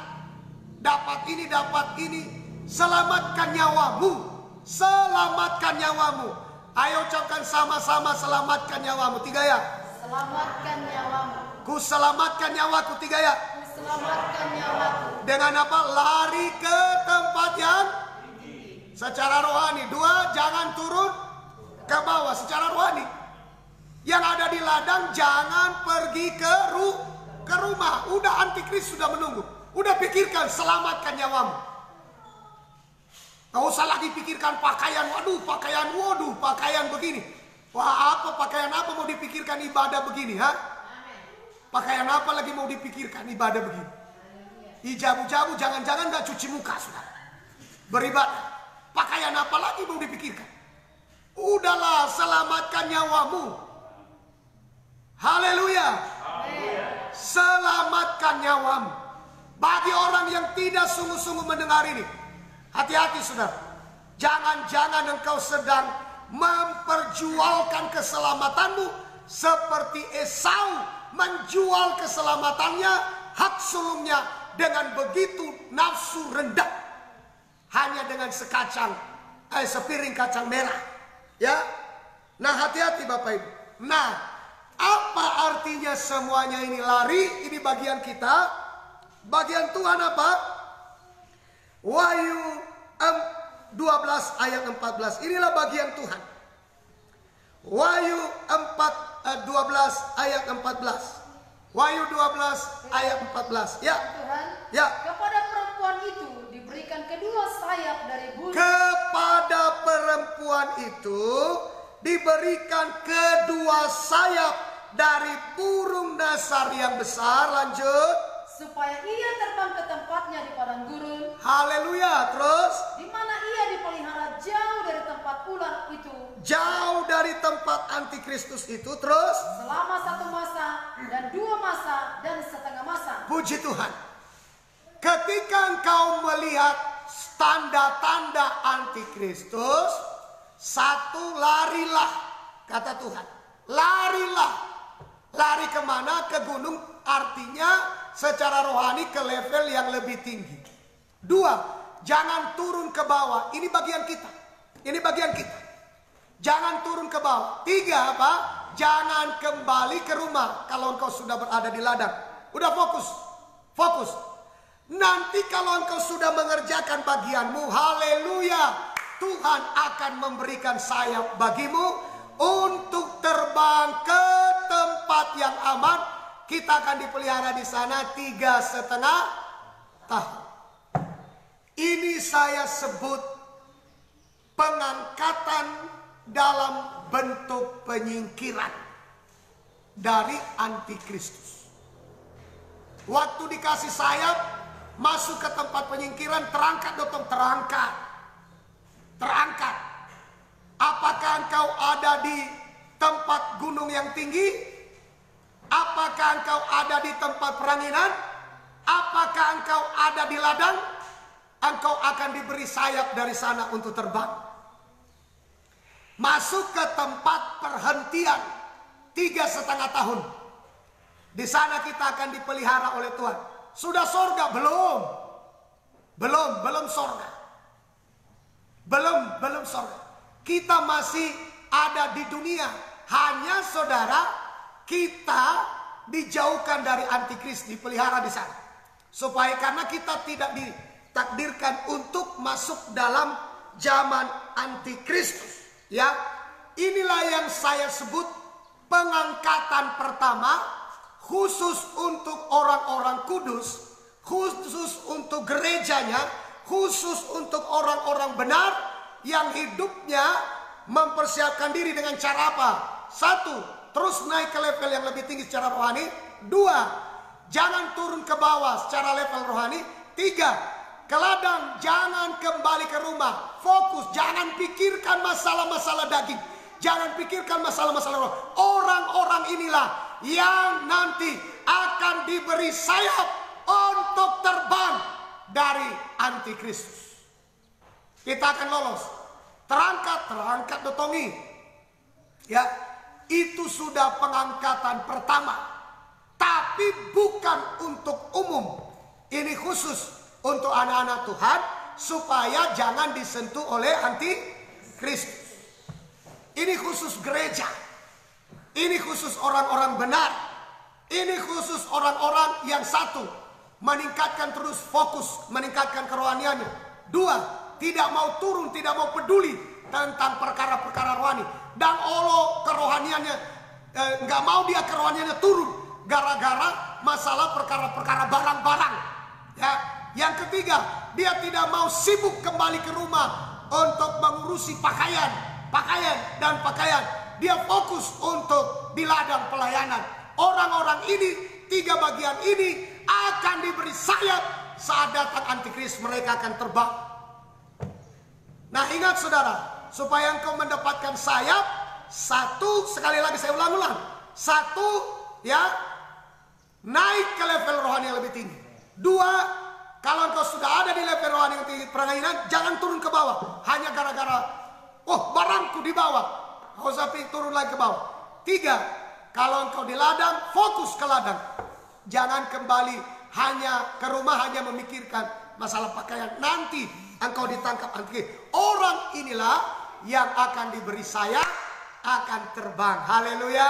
dapat ini. Selamatkan nyawamu, selamatkan nyawamu. Ayo ucapkan sama-sama, selamatkan nyawamu. 3 ya. Selamatkan nyawamu. Ku selamatkan nyawaku. 3 ya. Selamatkan nyawaku. Dengan apa? Lari ke tempat yang secara rohani. 2, jangan turun ke bawah secara rohani. Yang ada di ladang jangan pergi ke rumah. Udah antikris sudah menunggu. Udah pikirkan selamatkan nyawamu. Gak usah lagi pikirkan pakaian. Pakaian begini. Wah, pakaian apa mau dipikirkan ibadah begini, ha? Pakaian apa lagi mau dipikirkan ibadah begini? Ijabu-jabu jangan-jangan gak cuci muka, saudara. Beribadah. Pakaian apa lagi mau dipikirkan? Udahlah, selamatkan nyawamu. Haleluya. Selamatkan nyawamu. Bagi orang yang tidak sungguh-sungguh mendengar ini, hati-hati saudara. Jangan-jangan engkau sedang memperjualkan keselamatanmu seperti Esau menjual keselamatannya, hak sulungnya dengan begitu nafsu rendah. Hanya dengan sepiring kacang merah. Ya. Nah, hati-hati Bapak Ibu. Nah, apa artinya semuanya ini lari? Ini bagian kita. Bagian Tuhan apa? Wahyu 12 ayat 14. Inilah bagian Tuhan. Wahyu 12 ayat 14. Wahyu 12 ayat 14. Ya. Tuhan, ya. Kepada perempuan itu diberikan kedua sayap dari burung. Kepada perempuan itu diberikan kedua sayap dari burung dasar yang besar. Lanjut. Supaya ia terbang ke tempatnya di padang gurun. Haleluya. Terus. Di mana ia dipelihara jauh dari tempat ular itu. Jauh dari tempat antikristus itu. Terus. Selama 1 masa dan 2 masa dan setengah masa. Puji Tuhan. Ketika engkau melihat tanda-tanda antikristus, 1, larilah, kata Tuhan. Larilah. Lari kemana? Ke gunung. Artinya secara rohani ke level yang lebih tinggi. 2, jangan turun ke bawah. Ini bagian kita. Ini bagian kita. Jangan turun ke bawah. 3, apa? Jangan kembali ke rumah kalau engkau sudah berada di ladang. Udah fokus. Fokus. Nanti kalau engkau sudah mengerjakan bagianmu, haleluya, Tuhan akan memberikan sayap bagimu untuk terbang ke tempat yang aman. Kita akan dipelihara di sana 3,5 tahun. Ini saya sebut pengangkatan dalam bentuk penyingkiran dari antikristus. Waktu dikasih sayap, masuk ke tempat penyingkiran, terangkat dotong, terangkat. Terangkat. Apakah engkau ada di tempat gunung yang tinggi? Apakah engkau ada di tempat peranginan? Apakah engkau ada di ladang? Engkau akan diberi sayap dari sana untuk terbang. Masuk ke tempat perhentian 3,5 tahun. Di sana kita akan dipelihara oleh Tuhan. Sudah sorga? Belum. Belum sorga. Belum sorga. Kita masih ada di dunia. Hanya saudara, kita dijauhkan dari antikris, dipelihara di sana. Supaya karena kita tidak ditakdirkan untuk masuk dalam zaman antikristus. Ya, inilah yang saya sebut pengangkatan pertama, khusus untuk orang-orang kudus, khusus untuk gerejanya, khusus untuk orang-orang benar yang hidupnya mempersiapkan diri dengan cara apa? 1, terus naik ke level yang lebih tinggi secara rohani. 2, jangan turun ke bawah secara level rohani. 3, ke ladang, jangan kembali ke rumah. Fokus, jangan pikirkan masalah-masalah daging. Jangan pikirkan masalah-masalah roh. Orang-orang inilah yang nanti akan diberi sayap untuk terbang dari antikristus. Kita akan lolos. Terangkat dotongi. Ya, itu sudah pengangkatan pertama. Tapi bukan untuk umum. Ini khusus untuk anak-anak Tuhan supaya jangan disentuh oleh antikristus. Ini khusus gereja. Ini khusus orang-orang benar. Ini khusus orang-orang yang satu, meningkatkan terus fokus, meningkatkan kerohaniannya. Dua, tidak mau turun, tidak mau peduli tentang perkara-perkara rohani. Dan Allah kerohaniannya, nggak mau dia kerohaniannya turun gara-gara masalah perkara-perkara barang-barang. Ya, yang ketiga, dia tidak mau sibuk kembali ke rumah untuk mengurusi pakaian. Dia fokus untuk di ladang pelayanan. Orang-orang ini, tiga bagian ini akan diberi sayap. Saat datang antikristus mereka akan terbang. Nah, ingat saudara, supaya engkau mendapatkan sayap, satu, sekali lagi saya ulang-ulang. Satu, ya, naik ke level rohani yang lebih tinggi. Dua, kalau engkau sudah ada di level rohani yang tinggi, perangainan, jangan turun ke bawah. Hanya gara-gara, oh barangku di bawah. Kau sampai turun lagi ke bawah. Tiga, kalau engkau di ladang, fokus ke ladang. Jangan kembali hanya ke rumah, hanya memikirkan masalah pakaian. Nanti engkau ditangkap antikristus. Orang inilah yang akan diberi sayap, akan terbang. Haleluya.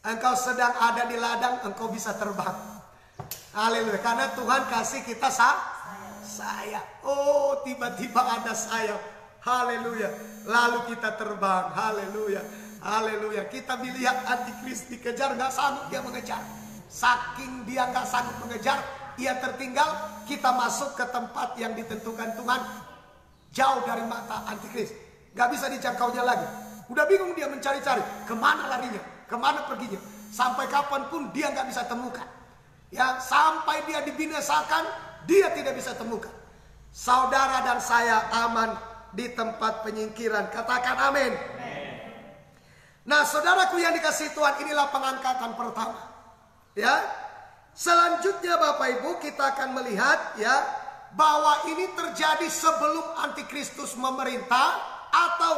Engkau sedang ada di ladang, engkau bisa terbang. Haleluya. Karena Tuhan kasih kita sayap. Oh, tiba-tiba ada sayap. Haleluya. Lalu kita terbang. Haleluya. Haleluya. Kita melihat antikristus dikejar, nggak sanggup dia mengejar. Saking dia nggak sanggup mengejar, ia tertinggal. Kita masuk ke tempat yang ditentukan Tuhan, jauh dari mata antikristus. Nggak bisa dijangkaunya lagi. Udah bingung dia mencari-cari kemana larinya, kemana perginya. Sampai kapanpun dia nggak bisa temukan. Ya, sampai dia dibinasakan, dia tidak bisa temukan. Saudara dan saya aman di tempat penyingkiran. Katakan amin. Nah, saudaraku yang dikasihi Tuhan, inilah pengangkatan pertama. Ya. Selanjutnya Bapak Ibu, kita akan melihat ya bahwa ini terjadi sebelum antikristus memerintah atau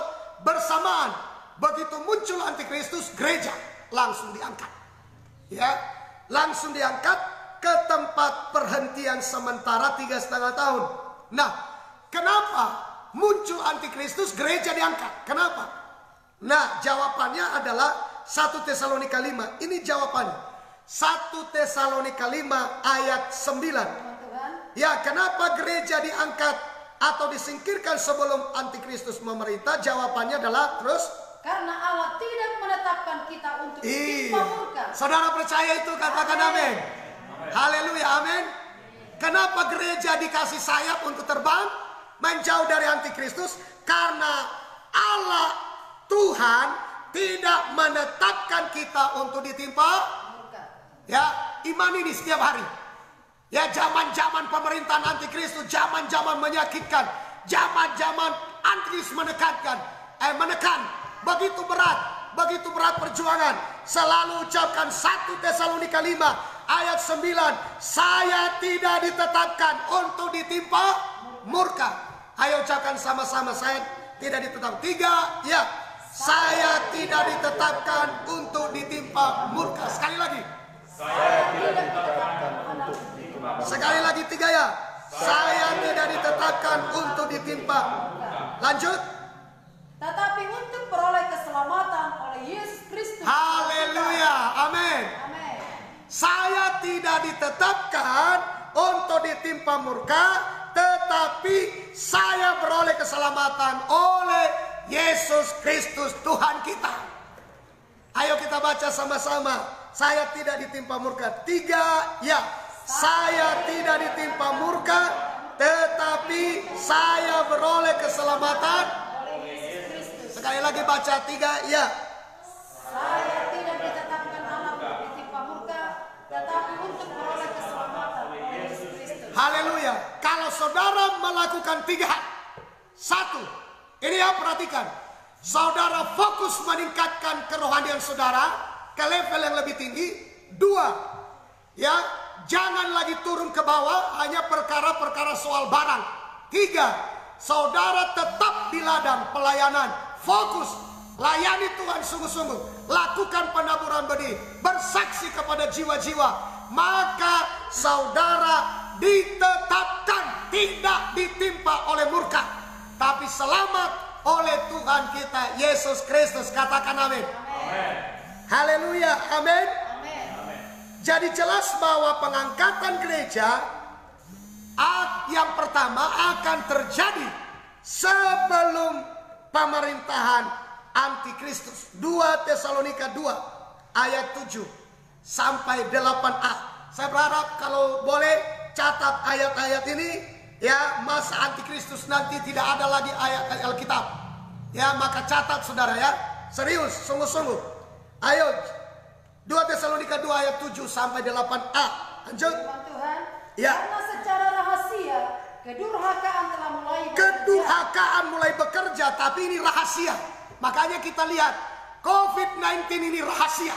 bersamaan. Begitu muncul antikristus, gereja langsung diangkat. Ya, langsung diangkat ke tempat perhentian sementara 3,5 tahun. Nah, kenapa muncul antikristus, gereja diangkat? Kenapa? Nah, jawabannya adalah 1 Tesalonika 5. Ini jawabannya. 1 Tesalonika 5 ayat 9. Ya, kenapa gereja diangkat atau disingkirkan sebelum antikristus memerintah? Jawabannya adalah terus, karena Allah tidak menetapkan kita untuk ditimpa murka. Saudara percaya itu? Katakan amin. Haleluya, amin. Kenapa gereja dikasih sayap untuk terbang menjauh dari antikristus? Karena Allah Tuhan tidak menetapkan kita untuk ditimpa murka. Ya, iman ini setiap hari. Ya, zaman-zaman pemerintahan antikristus, zaman-zaman menyakitkan, zaman-zaman antikristus menekan, begitu berat perjuangan. Selalu ucapkan 1 Tesalonika 5 ayat 9, saya tidak ditetapkan untuk ditimpa murka. Ayo ucapkan sama-sama, saya tidak ditetapkan. 3, ya, saya tidak ditetapkan untuk ditimpa murka. Sekali lagi, saya tidak ditetapkan untuk ditimpa murka. Sekali lagi, 3, ya, saya tidak ditetapkan untuk ditimpa. Lanjut. Tetapi untuk peroleh keselamatan oleh Yesus Kristus. Haleluya, amin. Saya tidak ditetapkan untuk ditimpa murka, tetapi saya beroleh keselamatan oleh Yesus Kristus Tuhan kita. Ayo kita baca sama-sama. Saya tidak ditimpa murka. 3, ya, saya tidak ditimpa murka, tetapi saya beroleh keselamatan. Sekali lagi baca 3, ya. Saya tidak ditetapkan Allah untuk ditimpa murka, tetapi untuk beroleh keselamatan oleh Yesus Kristus. Haleluya. Kalau saudara melakukan 3 hal. 1, ini ya, perhatikan. Saudara fokus meningkatkan kerohanian saudara ke level yang lebih tinggi. 2, ya, jangan lagi turun ke bawah hanya perkara-perkara soal barang. 3, saudara tetap di ladang pelayanan, fokus, layani Tuhan sungguh-sungguh, lakukan penaburan benih, bersaksi kepada jiwa-jiwa, maka saudara ditetapkan tidak ditimpa oleh murka, tapi selamat oleh Tuhan kita Yesus Kristus. Katakan amin. Haleluya, amin. Jadi jelas bahwa pengangkatan gereja yang pertama akan terjadi sebelum pemerintahan antikristus. 2 Tesalonika 2 ayat 7 sampai 8a. Saya berharap kalau boleh catat ayat-ayat ini, ya, masa antikristus nanti tidak ada lagi ayat-ayat Alkitab. Ya, maka catat saudara ya. Serius, sungguh-sungguh. Ayo, 2 Tesalonika 2 ayat 7 sampai 8a. Lanjut. Tuhan, ya. Karena secara rahasia kedurhakaan telah mulai bekerja. Kedurhakaan mulai bekerja, tapi ini rahasia. Makanya kita lihat COVID-19 ini rahasia.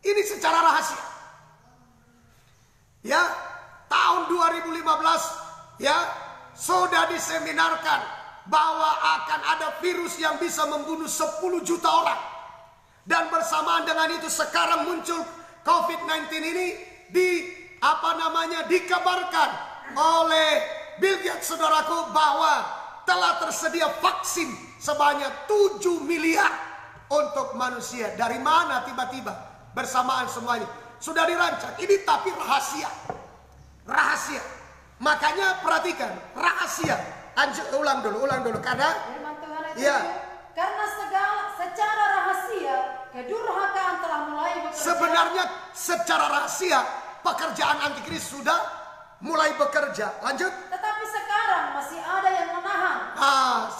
Ini secara rahasia. Ya, tahun 2015 ya sudah diseminarkan bahwa akan ada virus yang bisa membunuh 10 juta orang. Dan bersamaan dengan itu sekarang muncul COVID-19 ini dikabarkan oleh Bill Gates saudaraku bahwa telah tersedia vaksin sebanyak 7 miliar untuk manusia. Dari mana tiba-tiba bersamaan semuanya? Sudah dirancang. Ini tapi rahasia. Rahasia. Makanya perhatikan, rahasia. Ulang dulu karena firman Tuhan itu, ya, karena secara rahasia kedurhakaan telah mulai bekerja. Sebenarnya secara rahasia pekerjaan antikristus sudah mulai bekerja. Lanjut. Tetapi sekarang masih ada yang menahan.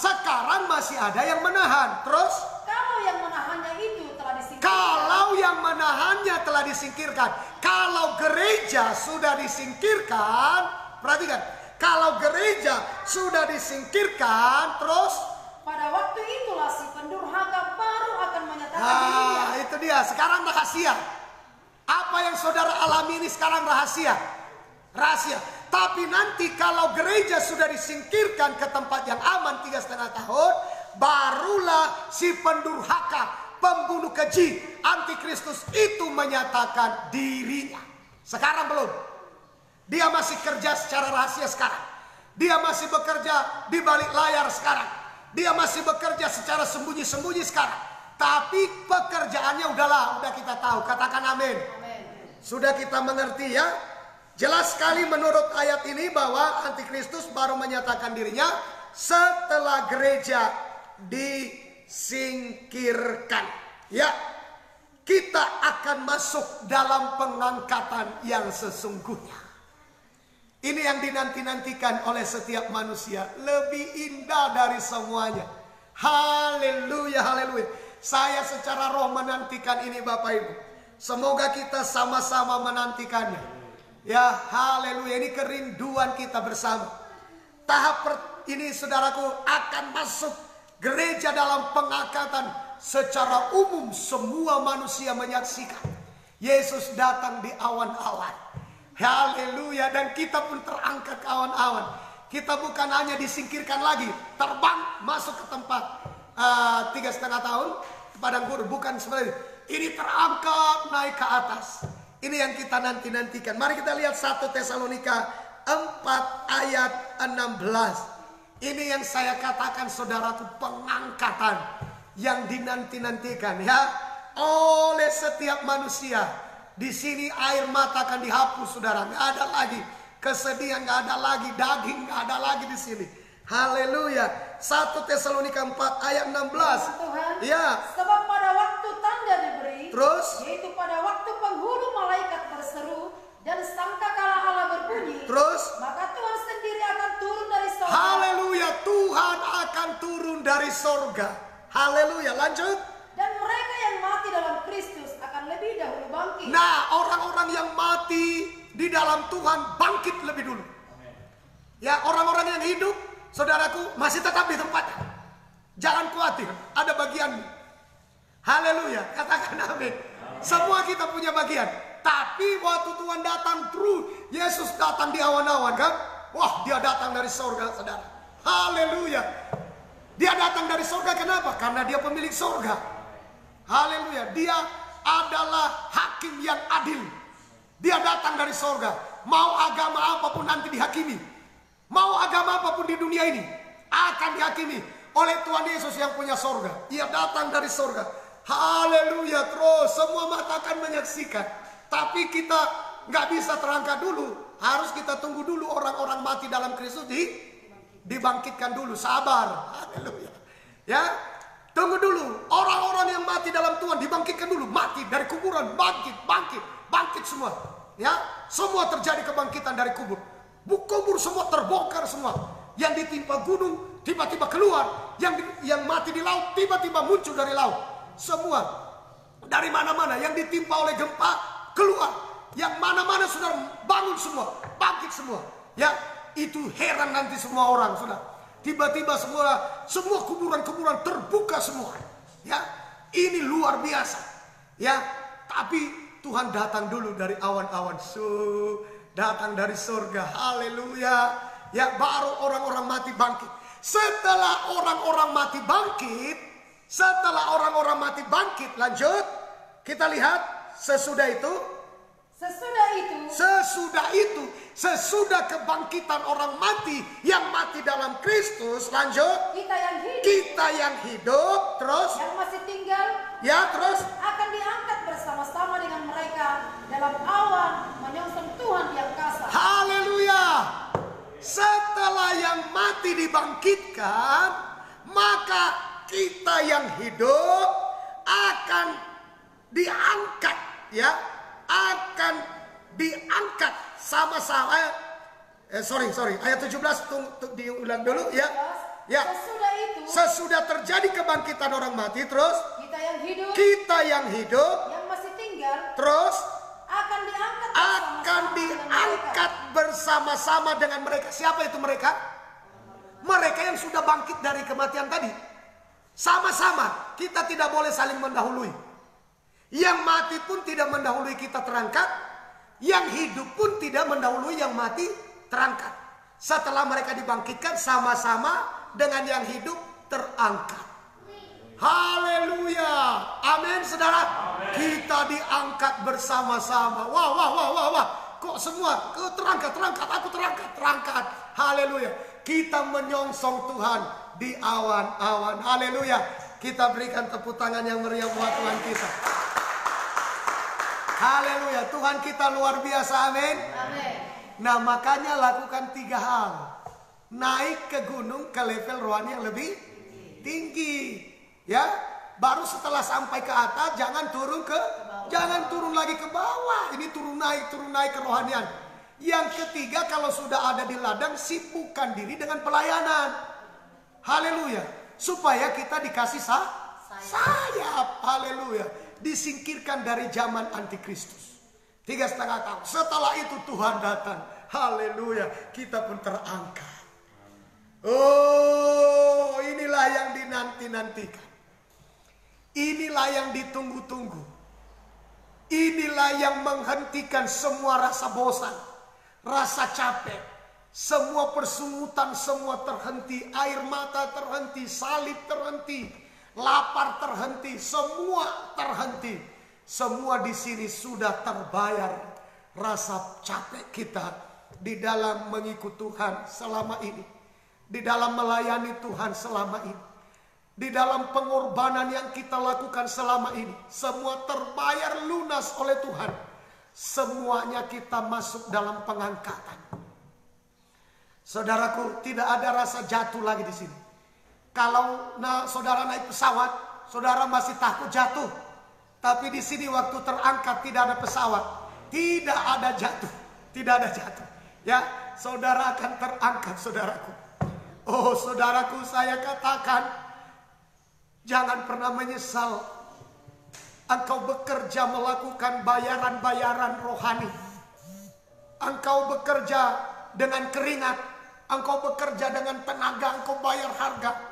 Sekarang masih ada yang menahan. Terus? Kalau yang menahannya itu telah disingkirkan. Kalau yang menahannya telah disingkirkan. Kalau gereja sudah disingkirkan, perhatikan. Kalau gereja sudah disingkirkan, terus? Pada waktu itulah si pendurhaka baru akan menyatakan dirinya. Itu dia. Sekarang rahasia. Apa yang saudara alami ini sekarang rahasia. Rahasia. Tapi nanti kalau gereja sudah disingkirkan ke tempat yang aman 3,5 tahun, barulah si pendurhaka, pembunuh keji, antikristus itu menyatakan dirinya. Sekarang belum. Dia masih kerja secara rahasia sekarang. Dia masih bekerja di balik layar sekarang. Dia masih bekerja secara sembunyi-sembunyi sekarang. Tapi pekerjaannya udah kita tahu. Katakan amin. Sudah kita mengerti ya. Jelas sekali menurut ayat ini bahwa antikristus baru menyatakan dirinya setelah gereja disingkirkan. Ya, kita akan masuk dalam pengangkatan yang sesungguhnya. Ini yang dinanti-nantikan oleh setiap manusia. Lebih indah dari semuanya. Haleluya, haleluya. Saya secara roh menantikan ini Bapak Ibu. Semoga kita sama-sama menantikannya. Ya, haleluya. Ini kerinduan kita bersama. Tahap ini saudaraku akan masuk gereja dalam pengangkatan secara umum. Semua manusia menyaksikan Yesus datang di awan-awan. Haleluya. Dan kita pun terangkat ke awan-awan. Kita bukan hanya disingkirkan lagi, terbang masuk ke tempat 3,5 tahun padang gurun. Bukan seperti itu. Ini terangkat naik ke atas. Ini yang kita nanti-nantikan. Mari kita lihat 1 Tesalonika 4 ayat 16. Ini yang saya katakan saudaraku, pengangkatan yang dinanti-nantikan ya oleh setiap manusia. Di sini air mata akan dihapus saudara. Nggak ada lagi kesedihan, nggak ada lagi daging, nggak ada lagi di sini. Haleluya. 1 Tesalonika 4 ayat 16. Tuhan, ya. Sebab pada waktu tanda diberi, terus, yaitu pada waktu penghulu malaikat berseru dan sangkakala Allah berbunyi, terus, maka Tuhan sendiri akan turun dari sorga. Haleluya. Tuhan akan turun dari sorga. Haleluya. Lanjut. Dan mereka yang mati dalam Kristus akan lebih dahulu bangkit. Nah, orang-orang yang mati di dalam Tuhan bangkit lebih dulu. Ya, orang-orang yang hidup, saudaraku, masih tetap di tempatnya. Jangan khawatir, ada bagianmu. Haleluya, katakan amin. Semua kita punya bagian. Tapi waktu Tuhan datang Yesus datang di awan-awan kan? Wah, dia datang dari surga, saudara. Haleluya. Dia datang dari surga, kenapa? Karena dia pemilik surga. Haleluya. Dia adalah hakim yang adil. Dia datang dari surga. Mau agama apapun nanti dihakimi. Mau agama apapun di dunia ini akan dihakimi oleh Tuhan Yesus yang punya surga. Ia datang dari surga. Haleluya. Terus semua mata akan menyaksikan. Tapi kita nggak bisa terangkat dulu. Harus kita tunggu dulu orang-orang mati dalam Kristus dibangkitkan dulu. Sabar. Haleluya. Ya, tunggu dulu. Orang-orang yang mati dalam Tuhan dibangkitkan dulu. Mati dari kuburan, bangkit semua. Ya, semua terjadi kebangkitan dari kubur. Kubur semua terbongkar semua. Yang ditimpa gunung tiba-tiba keluar. Yang mati di laut tiba-tiba muncul dari laut. Semua dari mana-mana yang ditimpa oleh gempa keluar, yang mana-mana sudah bangun semua, bangkit semua. Ya, itu heran nanti semua orang sudah. Tiba-tiba semua kuburan-kuburan terbuka semua. Ya, ini luar biasa. Ya, tapi Tuhan datang dulu dari awan-awan, datang dari surga. Haleluya. Ya, baru orang-orang mati bangkit. Setelah orang-orang mati bangkit, lanjut kita lihat. Sesudah kebangkitan orang mati yang mati dalam Kristus, lanjut kita yang hidup terus yang masih tinggal, ya, terus akan diangkat bersama-sama dengan mereka dalam awan menyongsong Tuhan di angkasa. Haleluya. Setelah yang mati dibangkitkan, maka kita yang hidup akan diangkat. Ya, akan diangkat sama-sama. Sorry, ayat 17 diulang dulu ya. Ya. Sesudah terjadi kebangkitan orang mati, terus kita yang hidup yang masih tinggal, terus akan diangkat bersama-sama dengan mereka. Siapa itu mereka? Mereka yang sudah bangkit dari kematian tadi. Sama-sama, kita tidak boleh saling mendahului. Yang mati pun tidak mendahului kita terangkat. Yang hidup pun tidak mendahului yang mati terangkat. Setelah mereka dibangkitkan, sama-sama dengan yang hidup terangkat. Haleluya. Amin, saudara. Amen. Kita diangkat bersama-sama. Wah. Kok semua terangkat. Aku terangkat. Haleluya. Kita menyongsong Tuhan di awan-awan. Haleluya. Kita berikan tepuk tangan yang meriah buat Tuhan kita. Haleluya, Tuhan kita luar biasa, amin. Amin. Nah, makanya lakukan 3 hal. Naik ke gunung ke level rohani yang lebih tinggi. Ya, baru setelah sampai ke atas jangan turun lagi ke bawah. Ini turun naik kerohanian. Yang ketiga, kalau sudah ada di ladang, sibukkan diri dengan pelayanan. Haleluya. Supaya kita dikasih sayap. Haleluya. Disingkirkan dari zaman antikristus. 3,5 tahun. Setelah itu Tuhan datang. Haleluya. Kita pun terangkat. Oh, inilah yang dinanti-nantikan. Inilah yang ditunggu-tunggu. Inilah yang menghentikan semua rasa bosan, rasa capek. Semua persungutan semua terhenti. Air mata terhenti. Salib terhenti. Lapar terhenti, semua terhenti. Semua di sini sudah terbayar rasa capek kita di dalam mengikut Tuhan selama ini, di dalam melayani Tuhan selama ini, di dalam pengorbanan yang kita lakukan selama ini. Semua terbayar lunas oleh Tuhan. Semuanya kita masuk dalam pengangkatan. Saudaraku, tidak ada rasa jatuh lagi di sini. Kalau saudara naik pesawat, saudara masih takut jatuh. Tapi di sini waktu terangkat tidak ada pesawat, tidak ada jatuh. Ya, saudara akan terangkat, saudaraku. Oh, saudaraku, saya katakan, jangan pernah menyesal. Engkau bekerja melakukan bayaran-bayaran rohani. Engkau bekerja dengan keringat, engkau bekerja dengan tenaga, engkau bayar harga.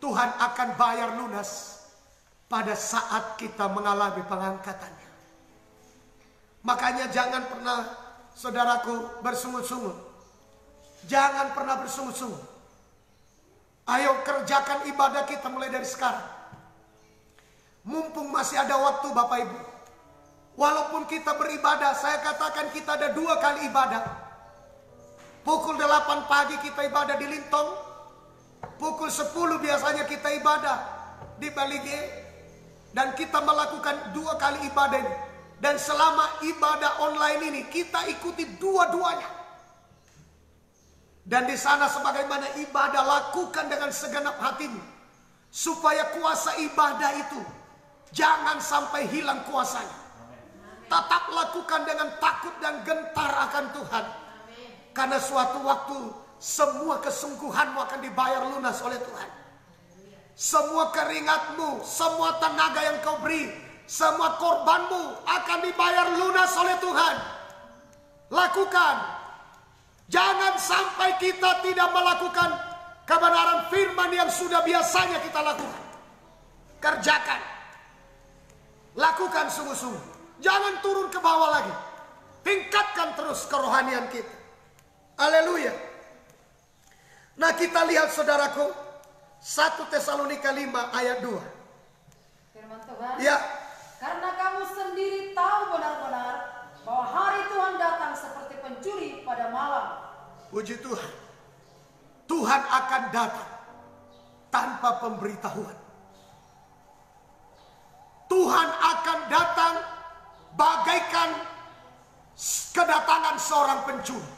Tuhan akan bayar lunas pada saat kita mengalami pengangkatannya. Makanya jangan pernah, saudaraku, bersungut-sungut. Jangan pernah bersungut-sungut. Ayo kerjakan ibadah kita mulai dari sekarang. Mumpung masih ada waktu Bapak Ibu. Walaupun kita beribadah, saya katakan kita ada 2 kali ibadah. Pukul 8 pagi kita ibadah di Lintong. Pukul 10 biasanya kita ibadah di Balige. Dan kita melakukan 2 kali ibadah ini. Dan selama ibadah online ini kita ikuti dua-duanya. Dan di sana sebagaimana ibadah, lakukan dengan segenap hatimu. Supaya kuasa ibadah itu jangan sampai hilang kuasanya. Tetap lakukan dengan takut dan gentar akan Tuhan. Karena suatu waktu semua kesungguhanmu akan dibayar lunas oleh Tuhan. Semua keringatmu, semua tenaga yang kau beri, semua korbanmu akan dibayar lunas oleh Tuhan. Lakukan. Jangan sampai kita tidak melakukan kebenaran firman yang sudah biasanya kita lakukan. Kerjakan. Lakukan sungguh-sungguh. Jangan turun ke bawah lagi. Tingkatkan terus kerohanian kita. Haleluya. Nah, kita lihat saudaraku, 1 Tesalonika 5 ayat 2. Firman Tuhan. Ya. Karena kamu sendiri tahu benar-benar bahwa hari Tuhan datang seperti pencuri pada malam. Puji Tuhan. Tuhan akan datang tanpa pemberitahuan. Tuhan akan datang bagaikan kedatangan seorang pencuri.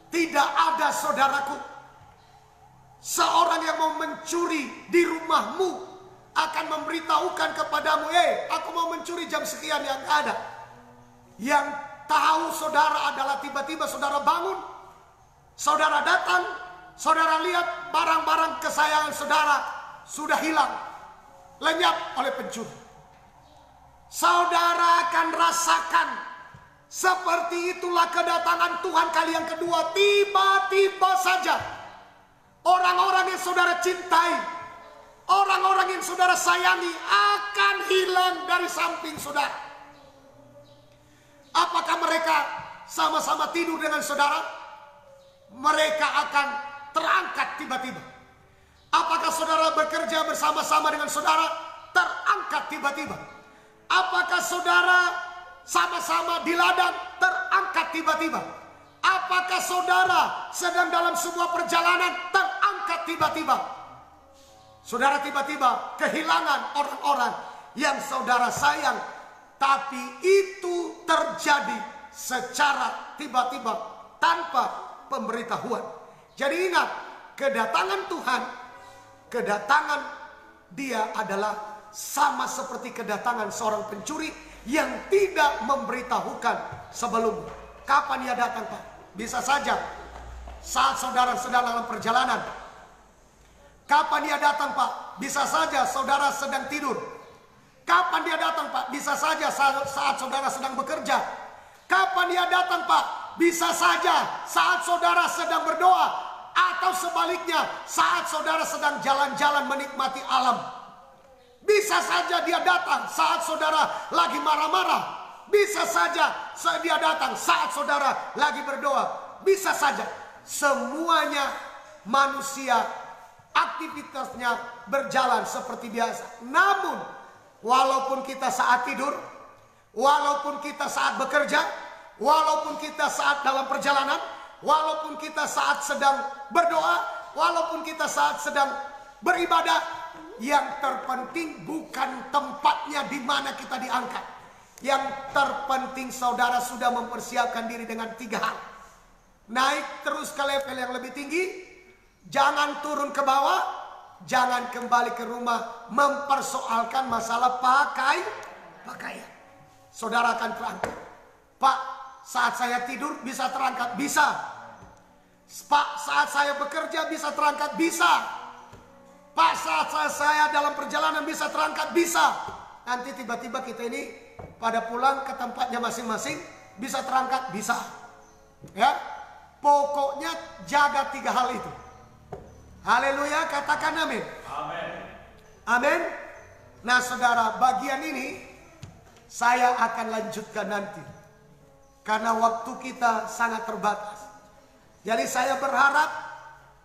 Tidak ada, saudaraku, seorang yang mau mencuri di rumahmu akan memberitahukan kepadamu, aku mau mencuri jam sekian. Yang ada, yang tahu saudara adalah tiba-tiba saudara bangun, saudara datang, saudara lihat barang-barang kesayangan saudara sudah hilang, lenyap oleh pencuri. Saudara akan rasakan seperti itulah kedatangan Tuhan kali yang kedua. Tiba-tiba saja orang-orang yang saudara cintai, orang-orang yang saudara sayangi akan hilang dari samping saudara. Apakah mereka sama-sama tidur dengan saudara? Mereka akan terangkat tiba-tiba. Apakah saudara bekerja bersama-sama dengan saudara? Terangkat tiba-tiba. Apakah saudara sama-sama di ladang? Terangkat tiba-tiba. Apakah saudara sedang dalam sebuah perjalanan? Terangkat tiba-tiba. Saudara tiba-tiba kehilangan orang-orang yang saudara sayang. Tapi itu terjadi secara tiba-tiba tanpa pemberitahuan. Jadi ingat, kedatangan Tuhan, kedatangan Dia adalah sama seperti kedatangan seorang pencuri yang tidak memberitahukan sebelumnya. Kapan Dia datang, Pak? Bisa saja saat saudara sedang dalam perjalanan. Kapan Dia datang, Pak? Bisa saja saudara sedang tidur. Kapan Dia datang, Pak? Bisa saja saat saudara sedang bekerja. Kapan Dia datang, Pak? Bisa saja saat saudara sedang berdoa. Atau sebaliknya, saat saudara sedang jalan-jalan menikmati alam. Bisa saja Dia datang saat saudara lagi marah-marah. Bisa saja Dia datang saat saudara lagi berdoa. Bisa saja. Semuanya manusia aktivitasnya berjalan seperti biasa. Namun walaupun kita saat tidur, walaupun kita saat bekerja, walaupun kita saat dalam perjalanan, walaupun kita saat sedang berdoa, walaupun kita saat sedang beribadah, yang terpenting bukan tempatnya di mana kita diangkat. Yang terpenting saudara sudah mempersiapkan diri dengan 3 hal. Naik terus ke level yang lebih tinggi, jangan turun ke bawah, jangan kembali ke rumah mempersoalkan masalah pakaian. Saudara akan terangkat. Pak, saat saya tidur bisa terangkat? Bisa. Pak, saat saya bekerja bisa terangkat? Bisa. Pak, saat saya dalam perjalanan bisa terangkat? Bisa. Nanti tiba-tiba kita ini pada pulang ke tempatnya masing-masing bisa terangkat? Bisa. Ya, pokoknya jaga 3 hal itu. Haleluya, katakan amin. Amin. Amin. Nah saudara, bagian ini saya akan lanjutkan nanti. Karena waktu kita sangat terbatas. Jadi saya berharap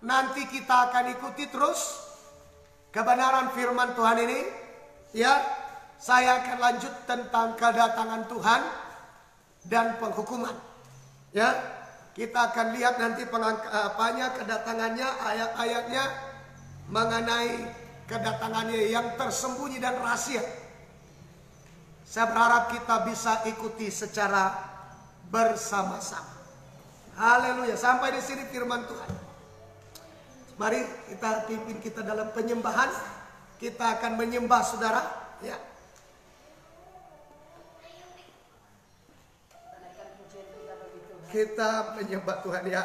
nanti kita akan ikuti terus kebenaran firman Tuhan ini. Ya, saya akan lanjut tentang kedatangan Tuhan dan penghukuman. Ya, kita akan lihat nanti kedatangannya, ayat-ayatnya mengenai kedatangannya yang tersembunyi dan rahasia. Saya berharap kita bisa ikuti secara bersama-sama. Haleluya. Sampai di sini firman Tuhan. Mari kita pimpin kita dalam penyembahan. Kita akan menyembah saudara. Ya. Kita menyembah Tuhan ya.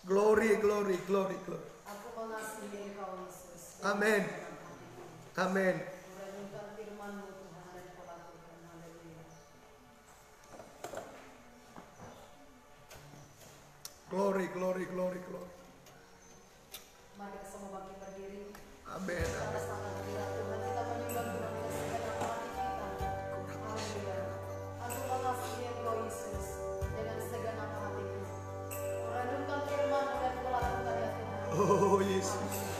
Glory, glory, glory, glory. Aku mengasihi Engkau Yesus. Amin. Amin. Merenungkan firman-Mu Tuhan dan kulakukan. Haleluya. Glory, glory, glory, glory. Mari kita semua bangkit berdiri. Amin. Atas tangan hadirat Tuhan kita menyembah Tuhan dengan segenap hati kita. Haleluya. Aku mengasihi Engkau Yesus dengan segenap hatiku. Merenungkan firman-Mu dan kulakukan ya Tuhan. Oh Yesus.